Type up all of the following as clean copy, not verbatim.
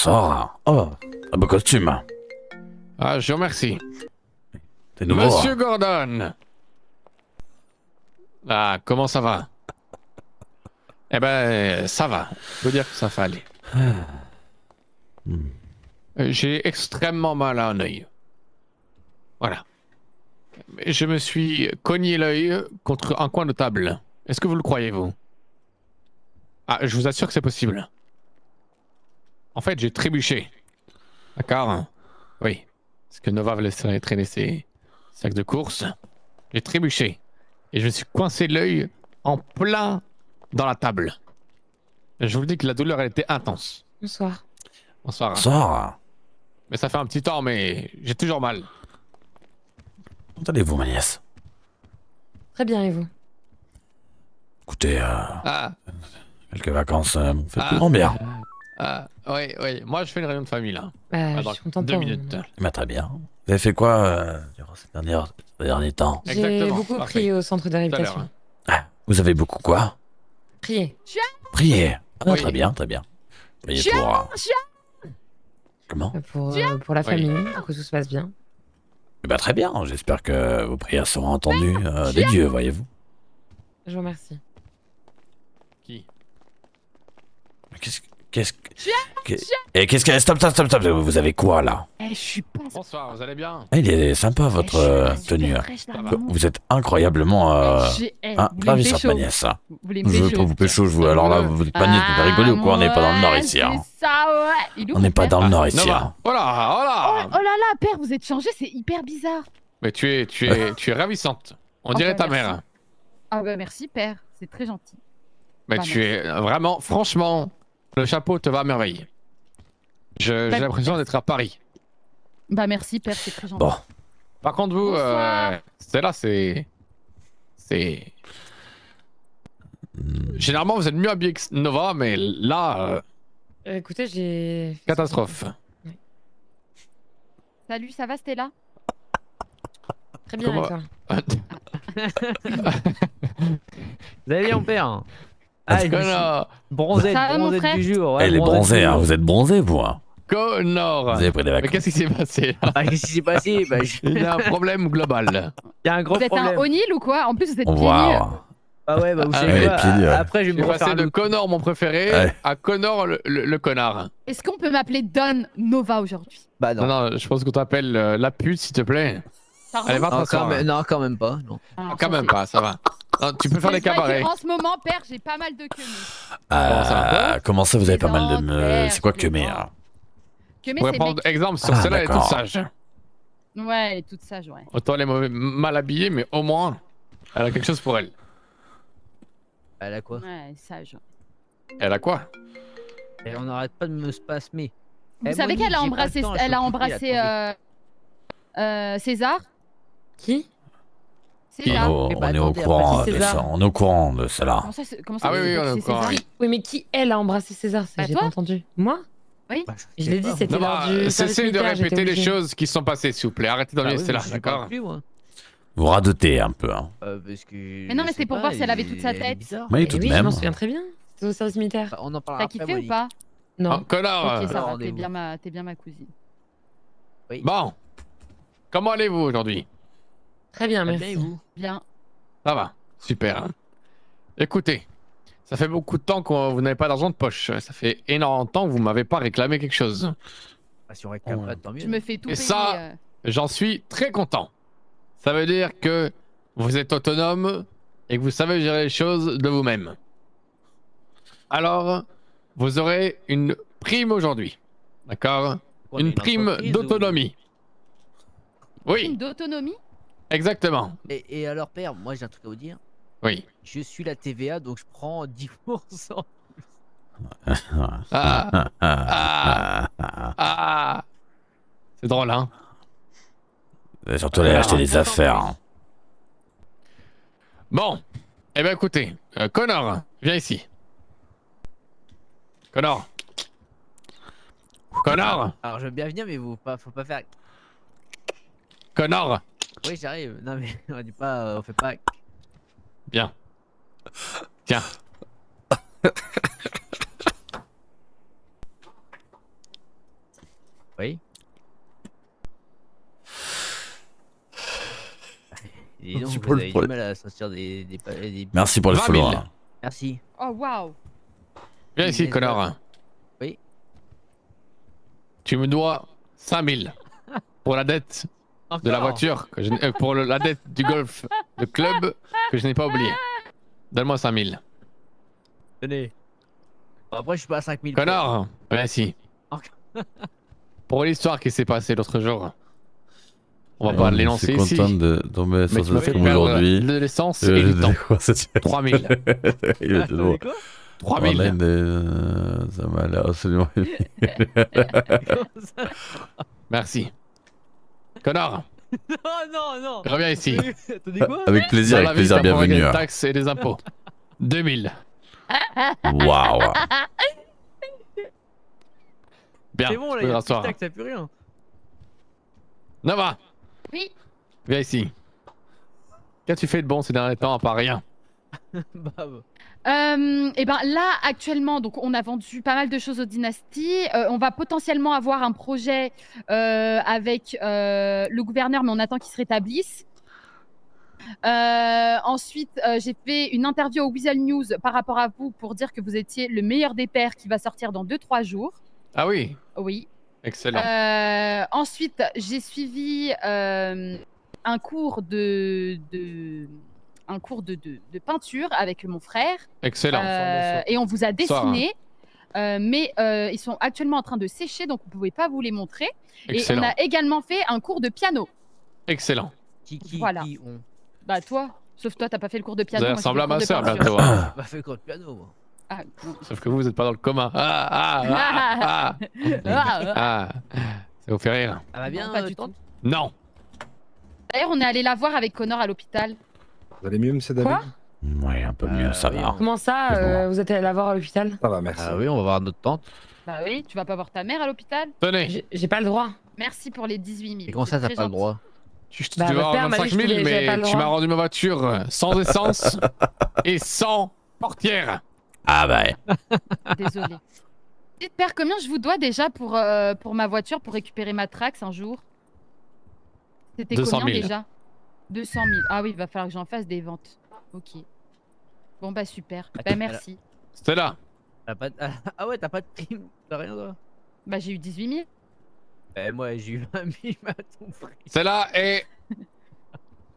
bonsoir. Oh, un beau costume. Ah, je vous remercie. T'es nouveau. Monsieur Gordon. Ah, comment ça va? Eh ben, ça va. On peut dire que ça va aller. J'ai extrêmement mal à un œil. Voilà. Je me suis cogné l'œil contre un coin de table. Est-ce que vous le croyez, vous? Ah, je vous assure que c'est possible. En fait, j'ai trébuché. D'accord? Oui. Parce que Nova va laisser traîner ses sacs de course. J'ai trébuché. Et je me suis coincé l'œil en plein dans la table. Je vous dis que la douleur, elle était intense. Bonsoir. Bonsoir. Bonsoir. Mais ça fait un petit temps, mais j'ai toujours mal. Comment allez-vous, ma nièce? Très bien, et vous? Écoutez, Ah, quelques vacances m'ont fait Ah. plus grand bien. oui, oui. Moi, je fais une réunion de famille, là. Bah, Dans je suis contente 2 pour vous. minutes. Bah, très bien. Vous avez fait quoi durant ces derniers temps? J'ai Exactement, beaucoup parfait. prié au centre de Tout à l'heure. réhabilitation. Ah, vous avez beaucoup quoi? Prié. Prié. Ah, Oui. très bien, très bien. Priez pour... Comment? Pour la Oui. famille, pour que tout se passe bien. Eh ben, très bien. J'espère que vos prières seront entendues des dieux, voyez-vous. Je vous remercie. Qui? Mais qu'est-ce que... Stop. Vous avez quoi, là? Eh, je suis pas. Bonsoir, vous allez bien? Ah, il est sympa, votre tenue. Vous êtes incroyablement... ravissante, ma nièce. Vous voulez me Je veux pécho pas vous pécho, je veux... Alors là, vous êtes pas nièce, vous rigolez ou quoi? On n'est pas dans le Nord, ici, hein. C'est ça, ouais. Il est où, On n'est mon pas père dans le Nord, ici, Nova. hein. Voilà, voilà. Oh là là, père, vous êtes changé, c'est hyper bizarre. Mais tu es ravissante. On Oh, dirait bah, ta merci. mère. Ah bah merci, père, c'est très gentil. Mais Bah, tu es vraiment, franchement, le chapeau te va à merveille. J'ai Bah, l'impression d'être à Paris. Bah merci, père, c'est très gentil. Bon, Par contre, vous, Bonsoir. Stella, c'est... Généralement, vous êtes mieux habillé que Nova, mais là, Écoutez, j'ai... catastrophe. Salut, ça va, Stella? Très bien, Comment- et toi? Vous allez bien, mon père? Ah, je me suis- Connor. Bronzette, Ça va, mon bronzette frère du jour. Ouais, elle est bronzette bronzée, du hein. jour. Vous êtes bronzé, vous, hein. Connor. Vous avez pris des Mais vacances. qu'est-ce qui s'est passé là? Ah, qu'est-ce qui s'est passé? Il y a un problème global. Il y a un gros Vous êtes problème. un O'Neill ou quoi? En plus, vous êtes On pieds nus. voit. Ah ouais, bah vous Ah savez ouais, quoi? les pieds, ouais. Après, je Je vais me suis refaire passé de le... Connor, mon préféré, Ouais. à Connor, le connard. Est-ce qu'on peut m'appeler Don Nova aujourd'hui? Bah Non, non. non, je pense qu'on t'appelle la pute, s'il te plaît. Pardon? Allez, va Non, t'asseoir. quand même pas. Non. Alors, Quand ça, même c'est- pas, ça va. Non, tu peux faire Mais des c'est vrai que cabarets. En ce moment, père, j'ai pas mal de queues. Comment ça, vous avez pas mal de... Plaisante, C'est quoi que plaisante. mais hein? Que On mais pourrait c'est prendre mec. exemple sur Ah, celle-là, elle est toute d'accord. sage. Ouais, elle est toute sage, ouais. Autant elle est mal habillée, mais au moins, elle a quelque chose pour elle. Elle a quoi? Ouais, elle est sage. Elle a quoi? Et on n'arrête pas de me spasmer. Vous Eh, savez Monique, qu'elle a j'ai pas embrassé, le temps, je suis elle a occupé, embrassé César? Qui? César? On Eh bah, est au attendez, courant après, de César. ça. On est au courant de cela. Comment ça Ah oui, vous oui, savez on pas est que au c'est courant, César? oui. Oui, mais qui, elle, a embrassé César? Bah, J'ai toi pas entendu. Moi? Bah, Je l'ai dit, c'était Non, lors bah, du service cessez de militaire, j'étais répéter les obligée. choses qui sont passées, s'il vous plaît. Arrêtez d'ennuyer Stella, d'accord? Vous radotez un peu, hein. Parce que... Mais non, mais je c'est sais pour pas, voir si elle avait toute sa est tête. bizarre. Oui, Eh tout de oui, je même. m'en souviens très bien. C'était au service militaire. Bah, on en parlera T'as après, kiffé ou Monique. pas? Non. Oh, connard. Ok, ça va, t'es rendez-vous. bien ma cousine. Bon. Comment allez-vous aujourd'hui? Très bien, Ah, bien, merci. et vous? Bien. Ça va. Super. Hein. Écoutez, ça fait beaucoup de temps que vous n'avez pas d'argent de poche. Ça fait énormément de temps que vous m'avez pas réclamé quelque chose. Ah, si on réclame Oh. pas, tant mieux. Je me fais tout Et payer. ça- J'en suis très content. Ça veut dire que vous êtes autonome et que vous savez gérer les choses de vous-même. Alors, vous aurez une prime aujourd'hui. D'accord? On est Une prime entreprise d'autonomie. Une Oui, d'autonomie? exactement. Et alors, père, moi j'ai un truc à vous dire. Oui. Je suis la TVA, donc je prends 10%. Ah, ah. C'est drôle, hein? Vous allez surtout aller acheter des affaires. Hein. Bon. Eh ben écoutez, Connor, viens ici. Connor. Connor. Alors je veux bien venir, mais faut pas faire. Connor. Oui, j'arrive. Non, mais on dit pas, on fait pas. Bien. Tiens. Oui. Et donc, Merci vous pour le avez du problème. mal à sortir des... Merci pour le 20 000. follow. Hein. Merci. Oh, waouh. Viens ici, Mais connard. Oui. Tu me dois 5 000 pour la dette de la Encore voiture, pour la dette du golf, le club que je n'ai pas oublié. Donne-moi 5 000. Tenez. Bon, après, je suis pas à 5000. Connard, viens ici. Encore. Pour l'histoire qui s'est passée l'autre jour. On va Ouais, pas je l'énoncer suis ici. content de tomber Mais sur tu m'as ce fait stream perdre aujourd'hui. de l'essence et du temps. 3 000. Il était drôle. quoi 3 000. Online, ça m'a l'air absolument. Merci. Connard, Non, non. reviens ici. T'as dit quoi Avec plaisir, Dans la avec vie, plaisir, t'as pas bienvenue. gagné hein. des taxes et des impôts. 2 000. Waouh. Bien, C'est bon, tu là, peux il y a plus de t'asseoir. taxe, t'as plus rien. Nova, Oui. viens ici. Qu'as-tu fait de bon ces derniers temps à part rien? Bah, Et ben là, actuellement, donc on a vendu pas mal de choses aux dynasties. On va potentiellement avoir un projet avec le gouverneur, mais on attend qu'il se rétablisse. Ensuite, j'ai fait une interview au Weasel News par rapport à vous pour dire que vous étiez le meilleur des pairs qui va sortir dans 2-3 jours. Ah oui, Oui. excellent. Ensuite, j'ai suivi un cours de peinture avec mon frère. Excellent. Et on vous a Bonsoir, dessiné. Mais ils sont actuellement en train de sécher, donc on ne pouvait pas vous les montrer. Et on Excellent. a également fait un cours de piano. Excellent. qui Voilà. on Bah toi, sauf toi, t'as pas fait le cours de Vous piano. allez moi, j'ai fait ressembler à le ma cours de soeur peinture. bientôt. Hein. m'a fait quoi de piano, moi. Ah, non. Sauf que vous n'êtes pas dans le coma. Ah. Ça vous fait rire? Ça va bien, Non, pas du tante tout. Non. D'ailleurs, on est allé la voir avec Connor à l'hôpital. Vous allez mieux, monsieur David? Quoi Ouais, un peu mieux, ça oui, va. Comment ça, C'est bon. vous êtes allé la voir à l'hôpital? Ça va, merci. Ah oui, on va voir notre tante. Bah oui, tu vas pas voir ta mère à l'hôpital. Tenez, J'ai pas le droit. Merci pour les 18 000. Et comment ça, c'est t'as très pas le gentil. droit tu Bah, devais votre avoir père m'a dit 25 que 000, j'avais pas mais le tu m'as droit. rendu ma voiture sans essence et sans portière. Ah bah. Désolée. Dites, père, combien je vous dois déjà pour ma voiture pour récupérer ma Trax un jour? C'était 200 combien 000. déjà? 200 000. Ah oui, il va falloir que j'en fasse des ventes. Ok. Bon bah super. Bah merci. Stella, T'as pas de- Ah ouais, t'as pas de prime. T'as rien, toi Bah j'ai eu 18 000. Moi, j'ai eu 20 000 à ton frère. Stella est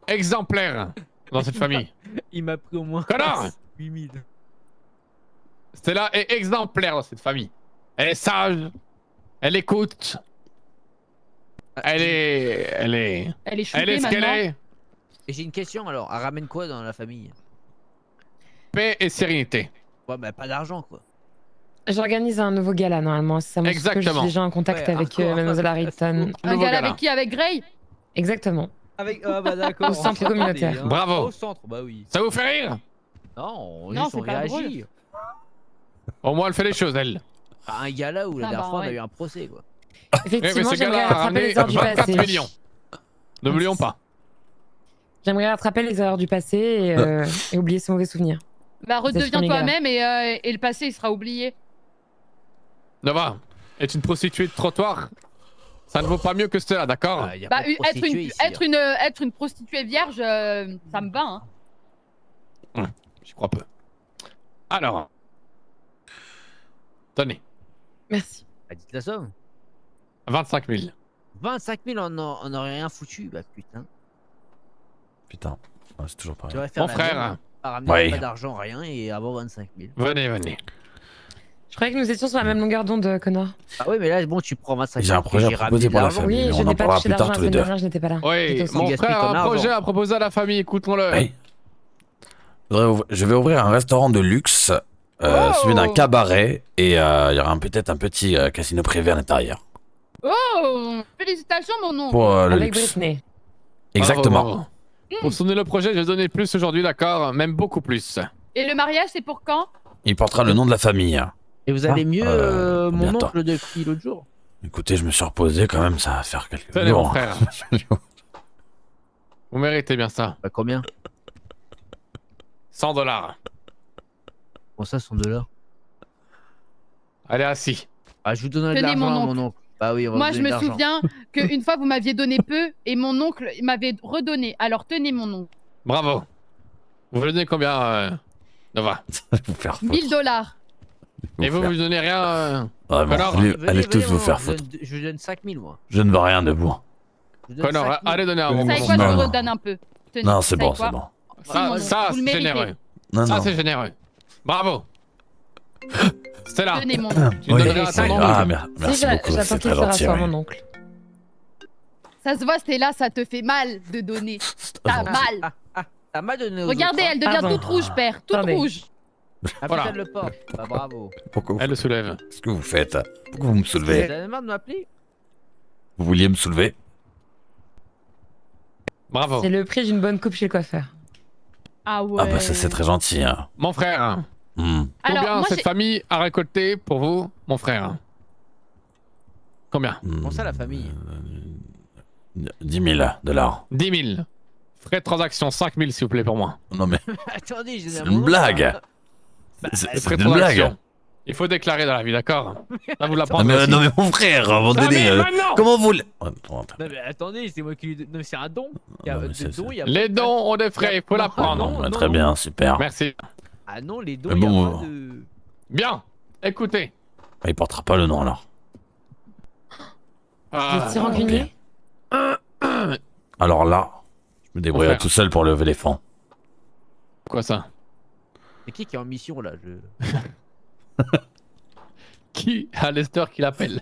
exemplaire dans cette famille. Il m'a pris au moins Connard 8 000. Stella est exemplaire dans cette famille. Elle est sage, elle écoute, elle est Elle est choupée ce qu'elle maintenant. est. Et j'ai une question alors, elle ramène quoi dans la famille? Paix et sérénité. Ouais, bah pas d'argent quoi. J'organise un nouveau gala normalement. Ça montre que je Exactement. suis déjà en contact Ouais, avec encore. Mademoiselle Harrington. Un Nouveau gars gala. avec qui? Avec Gray? Exactement. Avec ah bah d'accord. Au centre communautaire. Bravo. Au centre, bah oui. Ça vous fait rire? Non, Non, juste c'est on pas réagit. Au moins elle fait les choses, elle. À un gala où la Ah dernière bah fois on a ouais. eu un procès quoi. Mais Effectivement, ce j'aimerais gars-là a rattraper ramené les heures du 24 passé. millions. N'oublions pas. J'aimerais rattraper les erreurs du passé et oublier ce mauvais souvenir. Bah C'est redeviens premier gala. toi-même et le passé il sera oublié. Nova est une prostituée de trottoir. Ça ne vaut pas mieux que cela, d'accord? Ah, y a Bah pas de être prostituées ici, hein. être une prostituée vierge, ça me va. Hein. J'y crois peu. Alors. Tenez, Merci. Bah, dites la somme. 25 000. 25 000 on aurait rien foutu, bah putain. Putain, ouais, c'est toujours pareil. Tu aurais fait Mon frère, pas ramener Ouais. pas d'argent, rien et avoir 25 000. venez, venez. Je croyais que nous étions sur la même longueur d'onde, Connor. Ah oui, mais là, bon, tu prends 25 000. J'ai un projet à j'ai proposer ramené pour de la l'argent. famille. Oui, mais je on en n'ai pas parlera touché plus tard d'argent la tous les semaine deux. dernière, je n'étais pas là. Oui, J'étais au mon centre. gaspille frère a ton un argent. projet à proposer à la famille, écoutons-le. Oui. Je vais ouvrir un restaurant de luxe, suivi d'un cabaret, et il y aura peut-être un petit casino privé à l'intérieur. Oh, félicitations mon oncle. Pour le Avec luxe. Britney. Exactement. Bravo, bravo. Pour soutenir le projet, je vais donner plus aujourd'hui, d'accord? Même beaucoup plus. Et le mariage c'est pour quand? Il portera le nom de la famille. Et vous allez mieux, mon bientôt. oncle, depuis l'autre jour? Écoutez, je me suis reposé quand même, ça va faire quelques Tenez, mon jours. frère. Vous méritez bien ça. Bah combien? 100 $. Bon, ça, $100. Allez, assis. Ah, je vous donnerai de Tenez, l'argent mon à oncle. mon oncle. Bah oui, on va Moi, vous je donner me de l'argent. souviens qu'une fois, vous m'aviez donné peu et mon oncle m'avait redonné. Alors, tenez mon oncle. Bravo. Vous voulez donner combien, Nova? Vous faire foutre. 1000 $. Et vous, faire- vous donnez rien, Vraiment, Connor, allez tous vous faire je foutre. je vous donne 5000 moi. Je ne veux rien de vous. Je vous donne Connor, 5 000. allez donner un Vous bon Vous savez Non, quoi, je non, vous non. redonne un peu. Tenez, Non, c'est vous savez bon, quoi c'est bon. C'est mon Ça, oncle, vous le c'est méritez. généreux. Non, Ça, non. c'est généreux. Bravo. Stella, Tenez mon oncle. tu Oui. donnerais à ton Ah, oncle. merci beaucoup, J'attends c'est qu'il très se gentil. rassoie, oui. mon oncle. Ça se voit, Stella, ça te fait mal de donner. T'as mal. T'as mal donné aux Regardez, autres, elle devient Pardon. toute rouge, père. Toute Attendez. rouge. hein. Voilà. Après, elle le porte. Bah bravo. Pourquoi vous... Elle le soulève. Qu'est-ce que vous faites? Pourquoi vous me Vous soulevez? avez marre de m'appeler? Vous vouliez me soulever? Bravo. C'est le prix d'une bonne coupe chez le coiffeur. Ah ouais. Ah bah ça c'est très gentil. Hein. Mon frère, Hmm. Alors, combien moi, cette famille a récolté pour vous, mon frère? Combien? Hmm. Comment ça, la famille? 10 000 $. 10 000. Frais de transaction, 5 000 s'il vous plaît pour moi. Non mais Attendez, j'ai c'est donné un une bon blague. nom, C'est Les frais une de blague. transaction. Il faut déclarer dans la vie, d'accord? Là, vous Non l'apprendrez mais, aussi. non mais mon frère, à un moment Ah, donné, mais maintenant comment vous... Non mais attendez, c'est moi qui lui donne. Non mais c'est un don. Il y a Non, mais des c'est- dons, il y a Les pas- dons ont des frais, il faut Non, l'apprendre. non. Ouais, très bien, super. Merci. Ah non, les dons, Mais il y a bon, pas de. Bien, écoutez. Il portera pas le nom alors. Vous êtes si rancunier? Alors là, je me débrouillerai frère. tout seul pour lever les fonds. Quoi ça? C'est qui est en mission là je... Qui a Lester qui l'appelle?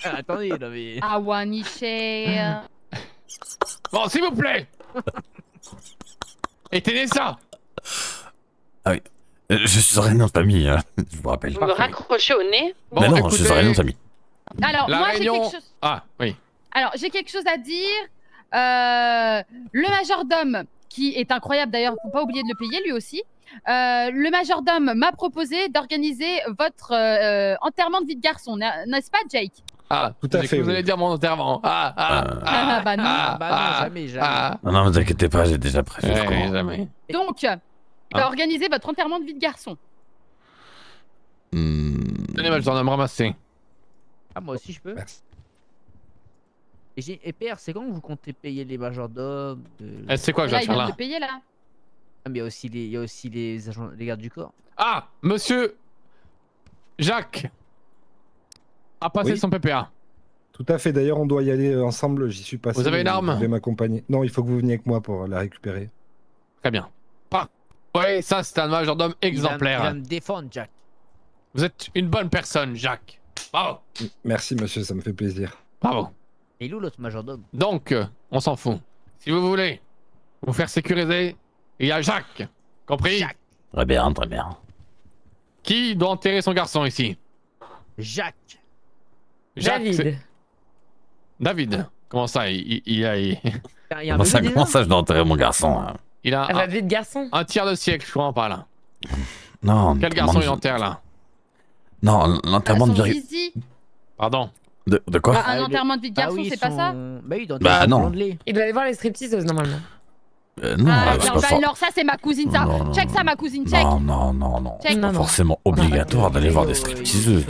Ah, attendez, non mais. Ah ouais, Niché. Bon, s'il vous plaît. Éteignez ça. Je suis rien de famille, hein. Je vous rappelle. Vous me raccrochez au nez? Bon, mais non, écoutez, je suis rien de famille. Alors, La moi, j'ai réunion- quelque chose. Ah, oui. Alors, j'ai quelque chose à dire. Le majordome, qui est incroyable d'ailleurs, faut pas oublier de le payer lui aussi. Le majordome m'a proposé d'organiser votre enterrement de vie de garçon, n'est-ce pas, Jake? Ah, Tout à j'ai fait, cru que Vous oui. allez dire mon enterrement. Ah, bah non. Bah non, jamais, jamais. Non, non, vous inquiétez pas, j'ai déjà prévu. Ouais, comment. jamais. Donc, organiser votre enterrement de vie de garçon. Tenez, majordome, ramassez. Ah, moi aussi je peux. Merci. Et père, c'est quand que vous comptez payer les majordomes C'est quoi que je Là, dois il faire vient de là le payer là. Ah, mais il y a aussi les agents, les gardes du corps. Ah, monsieur Jacques a passé Oui. son PPA. Tout à fait. D'ailleurs, on doit y aller ensemble. J'y suis passé. Vous avez une arme? Vous devez m'accompagner. Non, il faut que vous veniez avec moi pour la récupérer. Très bien. Oui, ça c'est un majordome exemplaire. Il va me défendre, Jack. Vous êtes une bonne personne, Jacques. Bravo. Merci, monsieur. Ça me fait plaisir. Bravo. Et il est où l'autre majordome? Donc, on s'en fout. Si vous voulez vous faire sécuriser, il y a Jacques. Compris? Jacques. Très bien, très bien. Qui doit enterrer son garçon ici? Jacques. Jacques, c'est- David. David. Comment ça? Il a Putain, il y a un Comment ça, bébé comment déjà ça, je dois enterrer mon garçon hein. il a Elle va vie de garçon. un tiers de siècle, je crois pas là. Non, Quel comment garçon il je- enterre là? Non, l'enterrement de Son vie... zizi. Pardon. De quoi? Un enterrement de vie de garçon, c'est pas ça? Bah oui, dans Bah, non. Il doit aller voir les stripteaseuses normalement. Non, Ah, c'est alors, pas bah, fort. alors ça, c'est ma cousine, ça. Non, non, Check non. ça, ma cousine, check. Non. Check. C'est pas Non, non. forcément obligatoire d'aller voir des stripteaseuses.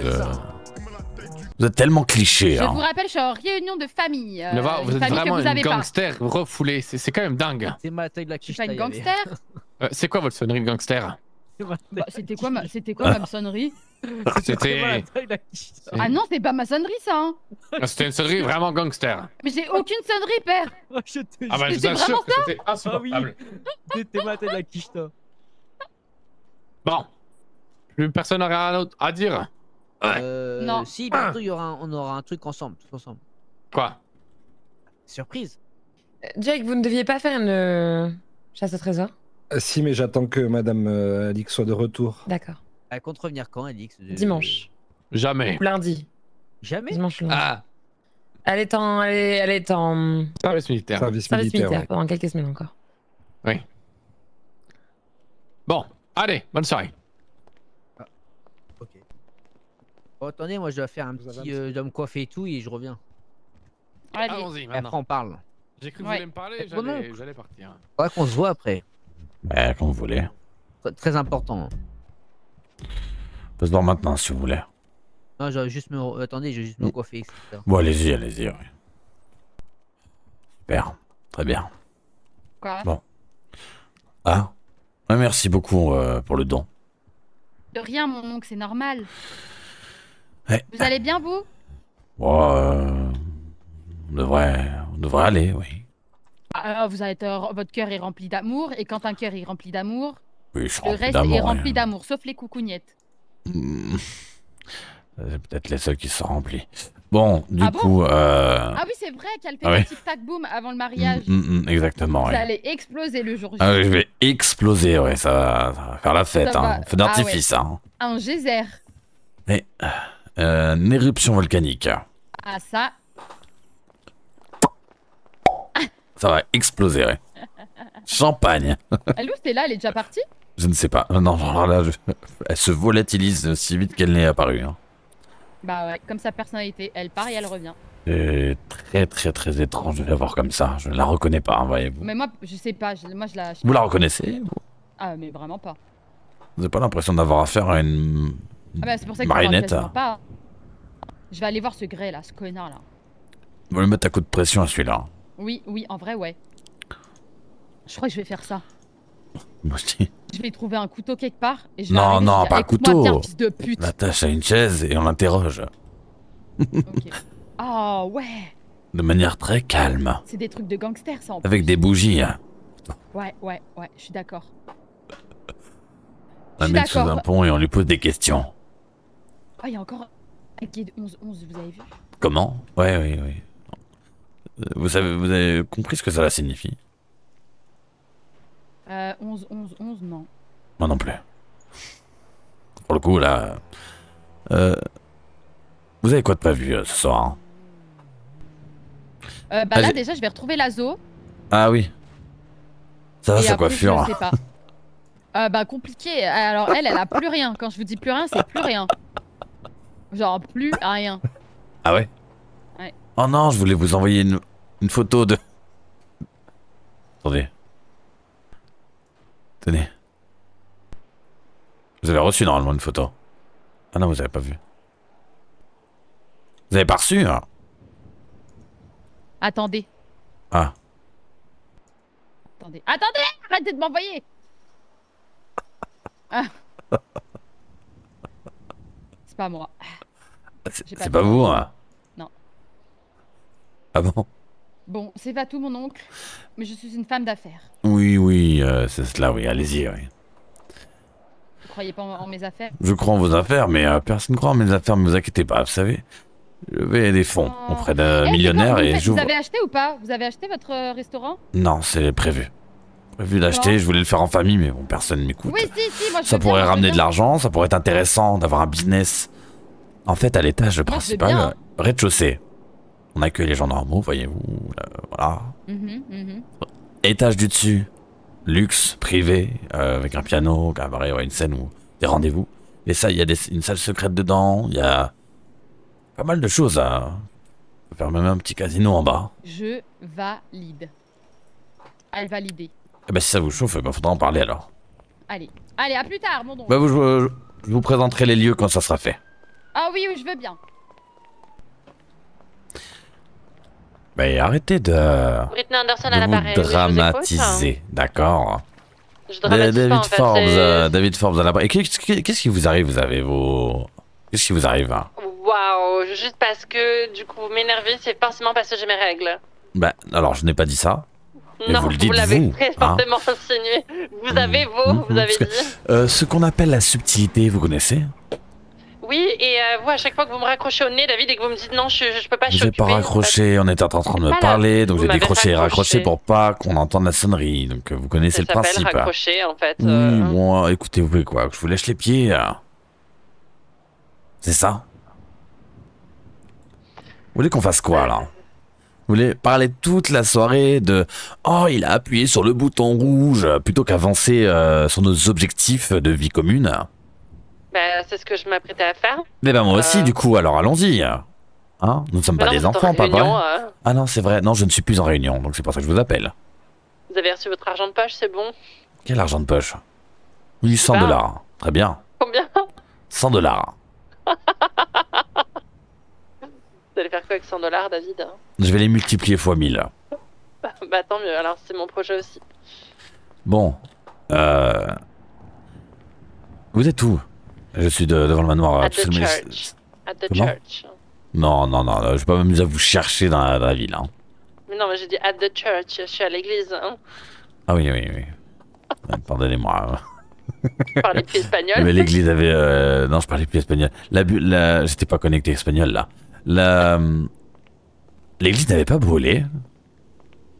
Vous êtes tellement clichés. Je Hein. vous rappelle, je suis en réunion de famille. Nova, vous une êtes famille que vraiment vous une avez pas. gangster refoulée. C'est quand même dingue. C'est ma taille de la Je suis quiche. pas une gangster. C'est quoi votre sonnerie de gangster? Bah, c'était quoi ma sonnerie? C'était Ah non, c'est pas ma sonnerie, ça. Hein. c'était une sonnerie vraiment gangster. Mais j'ai aucune sonnerie, père. Je te Ah bah je Mais vous c'est assure vraiment que c'était insupportable. C'était ma taille de la quiche, toi. Bon. Plus personne n'a rien d'autre à dire. Non. Si, bientôt on aura un truc ensemble, tous ensemble. Quoi? Surprise. Jake, vous ne deviez pas faire une chasse au trésor? Si, mais j'attends que Madame Alix soit de retour. D'accord. Elle compte revenir quand, Alix Dimanche. Jamais. Ou lundi. Jamais. Dimanche ou lundi. Ah, Elle est en service militaire. Service service militaire. militaire ouais. pendant quelques semaines encore. Bon, allez, bonne soirée. Ok. Bon, attendez, moi je dois faire un Vous avez petit. Je dois me coiffer et tout et je reviens. Allez. Allons-y Et après, maintenant. on parle. J'ai cru que vous Ouais. alliez me parler, Bon, non. j'allais partir. Faudra qu'on se voit après. Ouais, comme vous voulez. Très important. On peut se voir maintenant si vous voulez. Non, je vais juste me... Attendez, je vais juste me coiffer, etc. Bon, allez-y, allez-y. Ouais. Super, très bien. Quoi? Bon. Ah, ouais, merci beaucoup pour le don. De rien, mon oncle, c'est normal. Ouais. Vous allez bien, vous? Bon, on devrait aller, oui. Vous avez votre cœur est rempli d'amour, et quand un cœur est rempli d'amour, Oui, je suis le rempli reste est d'amour. rempli hein. d'amour, sauf les coucougnettes. C'est peut-être les seuls qui sont remplis. Bon, du Ah bon coup, Ah oui, c'est vrai qu'elle fait Ah le oui. tic-tac boom avant le mariage. exactement, Ça ouais. allait exploser le jour J. Ah oui, je vais exploser, ouais, ça va faire la fête, Ça hein. va. Feu d'artifice, hein. Un geyser. Et, une éruption volcanique. Ah ça, Ça va exploser, ouais. Champagne. Lou, c'est là, elle est déjà partie? Je ne sais pas. Non, genre là, elle se volatilise si vite qu'elle n'est apparue. Hein. Bah ouais, comme sa personnalité, elle part et elle revient. C'est très, très, très étrange de la voir comme ça. Je ne la reconnais pas, hein, voyez-vous. Mais moi, je sais pas, moi je la... Vous la reconnaissez vous Ah mais vraiment pas. Vous n'avez pas l'impression d'avoir affaire à une Ah bah c'est pour ça que je parle marionnette? quasiment pas. Je vais aller voir ce grey là, ce connard là. Vous lui mettre un coup de pression à celui-là. Oui, oui, en vrai, ouais. Je crois que je vais faire ça. Moi, je dis, Je vais trouver un couteau quelque part et je vais Non, arriver, non, je vais dire, pas un écoute-moi couteau. bien, fils de pute. on l'attache à une chaise et on l'interroge. Ok. Ah ouais, De manière très calme. c'est des trucs de gangsters ça en Avec des bougies. Hein. Ouais, ouais, ouais, je suis d'accord. On la Je suis met sous d'accord. un pont et on lui pose des questions. Ah, il y a encore un guide 11-11, vous avez vu? Comment? Ouais, oui, oui. Vous avez compris ce que cela signifie? 11-11-11, non. Moi non plus. Pour le coup, là... vous avez quoi de prévu ce soir hein Bah là Allez. déjà, je vais retrouver l'Azo. Ah oui. Ça va Et sa après, coiffure. je sais pas. Bah compliqué. Alors elle a plus rien. Quand je vous dis plus rien, c'est plus rien. Genre plus rien. Ah ouais? Ouais. Oh non, je voulais vous envoyer une photo de... Attendez. Tenez. Vous avez reçu normalement une photo. Ah non, vous avez pas vu. Vous avez pas reçu hein? Attendez. Ah. Attendez. Attendez. Arrêtez de m'envoyer. Ah. C'est pas moi. J'ai pas C'est pas vu. vous hein? Non. Ah bon? Bon, c'est pas tout mon oncle. Mais je suis une femme d'affaires. Oui, oui, c'est cela, oui, allez-y, oui. Vous croyez pas en mes affaires? Je crois en vos affaires, mais personne ne croit en mes affaires, ne vous inquiétez pas, vous savez. Je vais des fonds Oh. auprès d'un Eh, millionnaire c'est quoi, et vous j'ouvre... avez acheté ou pas? Vous avez acheté votre restaurant? Non, c'est prévu. Prévu d'acheter, Comment je voulais le faire en famille, mais bon, personne m'écoute. Oui, si, moi je Ça veux bien, pourrait moi, je veux ramener de bien. l'argent, ça pourrait être intéressant d'avoir un business. En fait, à l'étage je veux principal, bien. rez-de-chaussée, on accueille les gens normaux, voyez-vous, voilà. Étage du dessus, luxe, privé, avec un piano, cabaret, ouais, une scène où des rendez-vous. Et ça, il y a une salle secrète dedans, il y a pas mal de choses à... On peut faire même un petit casino en bas. Je valide. Elle validée. Eh ben si ça vous chauffe, ben faudra en parler alors. Allez. Allez, à plus tard, mon don. Bah je vous présenterai les lieux quand ça sera fait. Ah oui, oui, je veux bien. Mais arrêtez de Britney Anderson à vous l'appareil. Oui, je vous écoute. dramatiser, d'accord. Je dramatise pas, en David fait, Forbes, c'est- David Forbes à la... Et qu'est-ce qui vous arrive? Vous avez vos... Qu'est-ce qui vous arrive hein Waouh, juste parce que du coup vous m'énervez, c'est forcément parce que j'ai mes règles. Bah, alors je n'ai pas dit ça. Mais non, vous le dites, l'avez vous, très hein. fortement insinué. Vous avez vous avez Parce que, dit. ce qu'on appelle la subtilité, vous connaissez? Oui, et vous, à chaque fois que vous me raccrochez au nez, David, et que vous me dites non, je peux pas, je Je suis n'ai pas occupée, raccroché, on était en train de me Voilà. parler, donc Vous j'ai m'avez décroché et raccroché raccroché. pour pas qu'on entende la sonnerie. Donc vous connaissez ça le s'appelle principe. raccrocher, en fait. Oui, bon, écoutez, vous voulez quoi? Que je vous lèche les pieds C'est ça? Vous voulez qu'on fasse quoi, là? Vous voulez parler toute la soirée de « Oh, il a appuyé sur le bouton rouge » plutôt qu'avancer sur nos objectifs de vie commune? Bah, c'est ce que je m'apprêtais à faire. Eh ben moi aussi, du coup, alors allons-y. Hein? Nous ne sommes Mais pas non, des vous êtes en enfants, pas vrai? réunion, Ah non, c'est vrai. Non, je ne suis plus en réunion, donc c'est pour ça que je vous appelle. vous avez reçu votre argent de poche, c'est bon. Quel argent de poche? Oui, 100 pas. $. Très bien. Combien 100 $. Vous allez faire quoi avec 100 $, David? Je vais les multiplier fois 1000. Bah tant mieux, alors c'est mon projet aussi. Bon. Vous êtes où? Je suis devant le manoir. At the absolument- church. At the Comment? church. Non, je vais pas m'amuser à vous chercher dans la ville. Hein. Mais non, mais j'ai dit at the church, je suis à l'église. Hein. Ah oui. Pardonnez-moi. Je parlais plus espagnol. Mais l'église avait... Non, je parlais plus espagnol. J'étais pas connecté espagnol, là. L'église n'avait pas brûlé.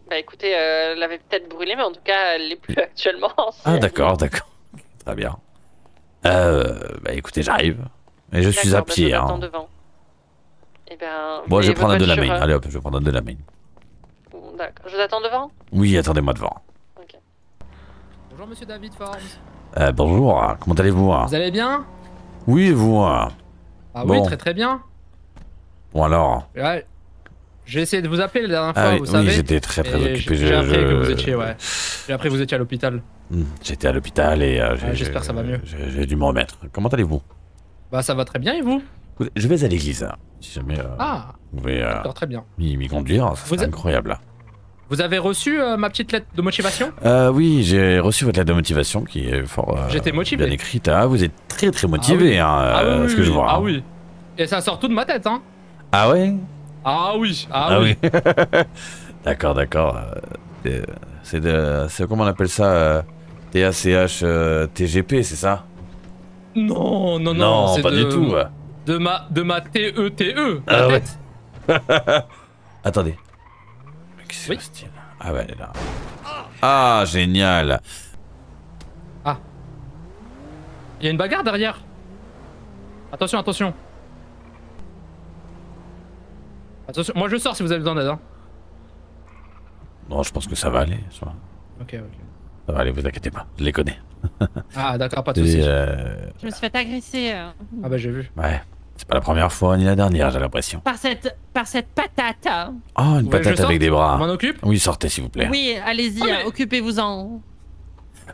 Bah écoutez, elle avait peut-être brûlé, mais en tout cas, elle l'est plus actuellement. Ah d'accord. Très bien. Bah écoutez, j'arrive. Et je suis à pied. Je vous Hein. attends devant. Et ben, Bon, je vais votre prendre un de la voiture, main. Allez hop, je vais prendre un de la main. D'accord. Je vous attends devant? Oui, attendez-moi devant. Bonjour monsieur David Forbes. Bonjour, comment allez-vous? Vous allez bien? Oui, et vous? Ah Bon. oui, très bien. Bon alors. Ouais. J'ai essayé de vous appeler la dernière fois, Ah oui, vous savez. j'étais très Et occupé. J'ai appris que vous étiez, ouais. J'ai appris que vous étiez à l'hôpital. J'étais à l'hôpital et j'espère que ça va mieux. J'ai dû me remettre. Comment allez-vous? Bah ça va très bien et vous? Je vais à l'église. Hein. Si jamais Ah, vous pouvez d'accord, très bien. m'y conduire, ça serait incroyable. Vous avez reçu ma petite lettre de motivation? Oui, j'ai reçu votre lettre de motivation qui est fort J'étais motivé. bien écrite. Ah, vous êtes très motivé, hein, oui, ce que je vois. Ah hein. oui. Et ça sort tout de ma tête, hein. Ah ouais? Ah oui. D'accord. C'est comment on appelle ça? TACH TGP, c'est ça? Non, c'est pas du tout. De ma TETE. Ah la ouais. tête. Attendez. Qu'est-ce que Oui. c'est Ah ouais, elle est là. Ah, génial. Il y a une bagarre derrière. Attention. Attention, moi je sors si vous avez besoin d'aide. Hein. Non, je pense que ça va aller. Ok. Ça va aller, vous inquiétez pas. Je les connais. Ah d'accord, pas de soucis. Je me suis fait agresser Ah bah j'ai vu. Ouais. C'est pas la première fois ni la dernière, j'ai l'impression. par cette patate. Oh, une Vous voulez que patate je avec des Je bras. m'en occupe? Oui, sortez s'il vous plaît. Oui, allez-y, Ah, mais- occupez-vous-en.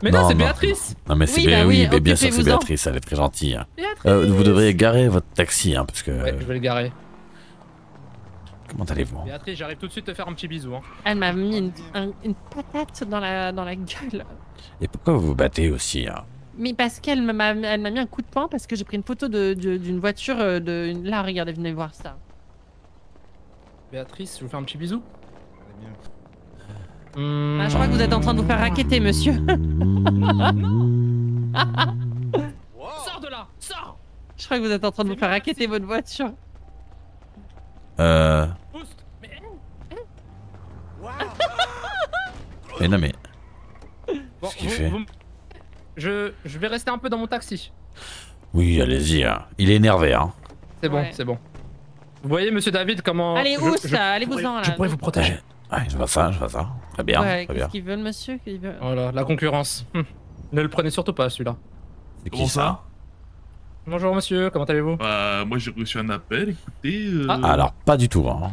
Mais non, c'est Non. Béatrice. Non mais c'est Oui, bah oui, mais bien sûr c'est occupez-vous-en. Béatrice, elle est très gentille. Béatrice. Vous devriez garer votre taxi, hein, parce que... Ouais, je vais le garer. Comment allez-vous? Béatrice, j'arrive tout de suite te faire un petit bisou. Hein. Elle m'a mis une patate dans la gueule. Et pourquoi vous vous battez aussi hein? Mais parce qu'elle m'a mis un coup de poing parce que j'ai pris une photo d'une voiture Là, regardez, venez voir ça. Béatrice, je vous fais un petit bisou. Ah, je crois que vous êtes en train de vous faire racketter, monsieur. Sors de là, sors. Je crois que vous êtes en train de vous faire racketter votre voiture. Boost. Mais Mais non mais... bon, Qu'est-ce qu'il fait? Je vais rester un peu dans mon taxi. Oui, allez-y, hein. Il est énervé, hein. C'est bon, Ouais. c'est bon. Vous voyez, monsieur David, comment... Allez, où ça? Allez-vous-en, là. Je pourrais vous protéger. Ouais, je vois ça. Très bien, Ouais, très bien. qu'est-ce qu'ils veulent, monsieur? Qu'ils veulent Voilà, la concurrence. Ne le prenez surtout pas, celui-là. C'est qui Comment ça? ça? Bonjour, monsieur, comment allez-vous? Moi j'ai reçu un appel, écoutez. Ah, alors, pas du tout, hein.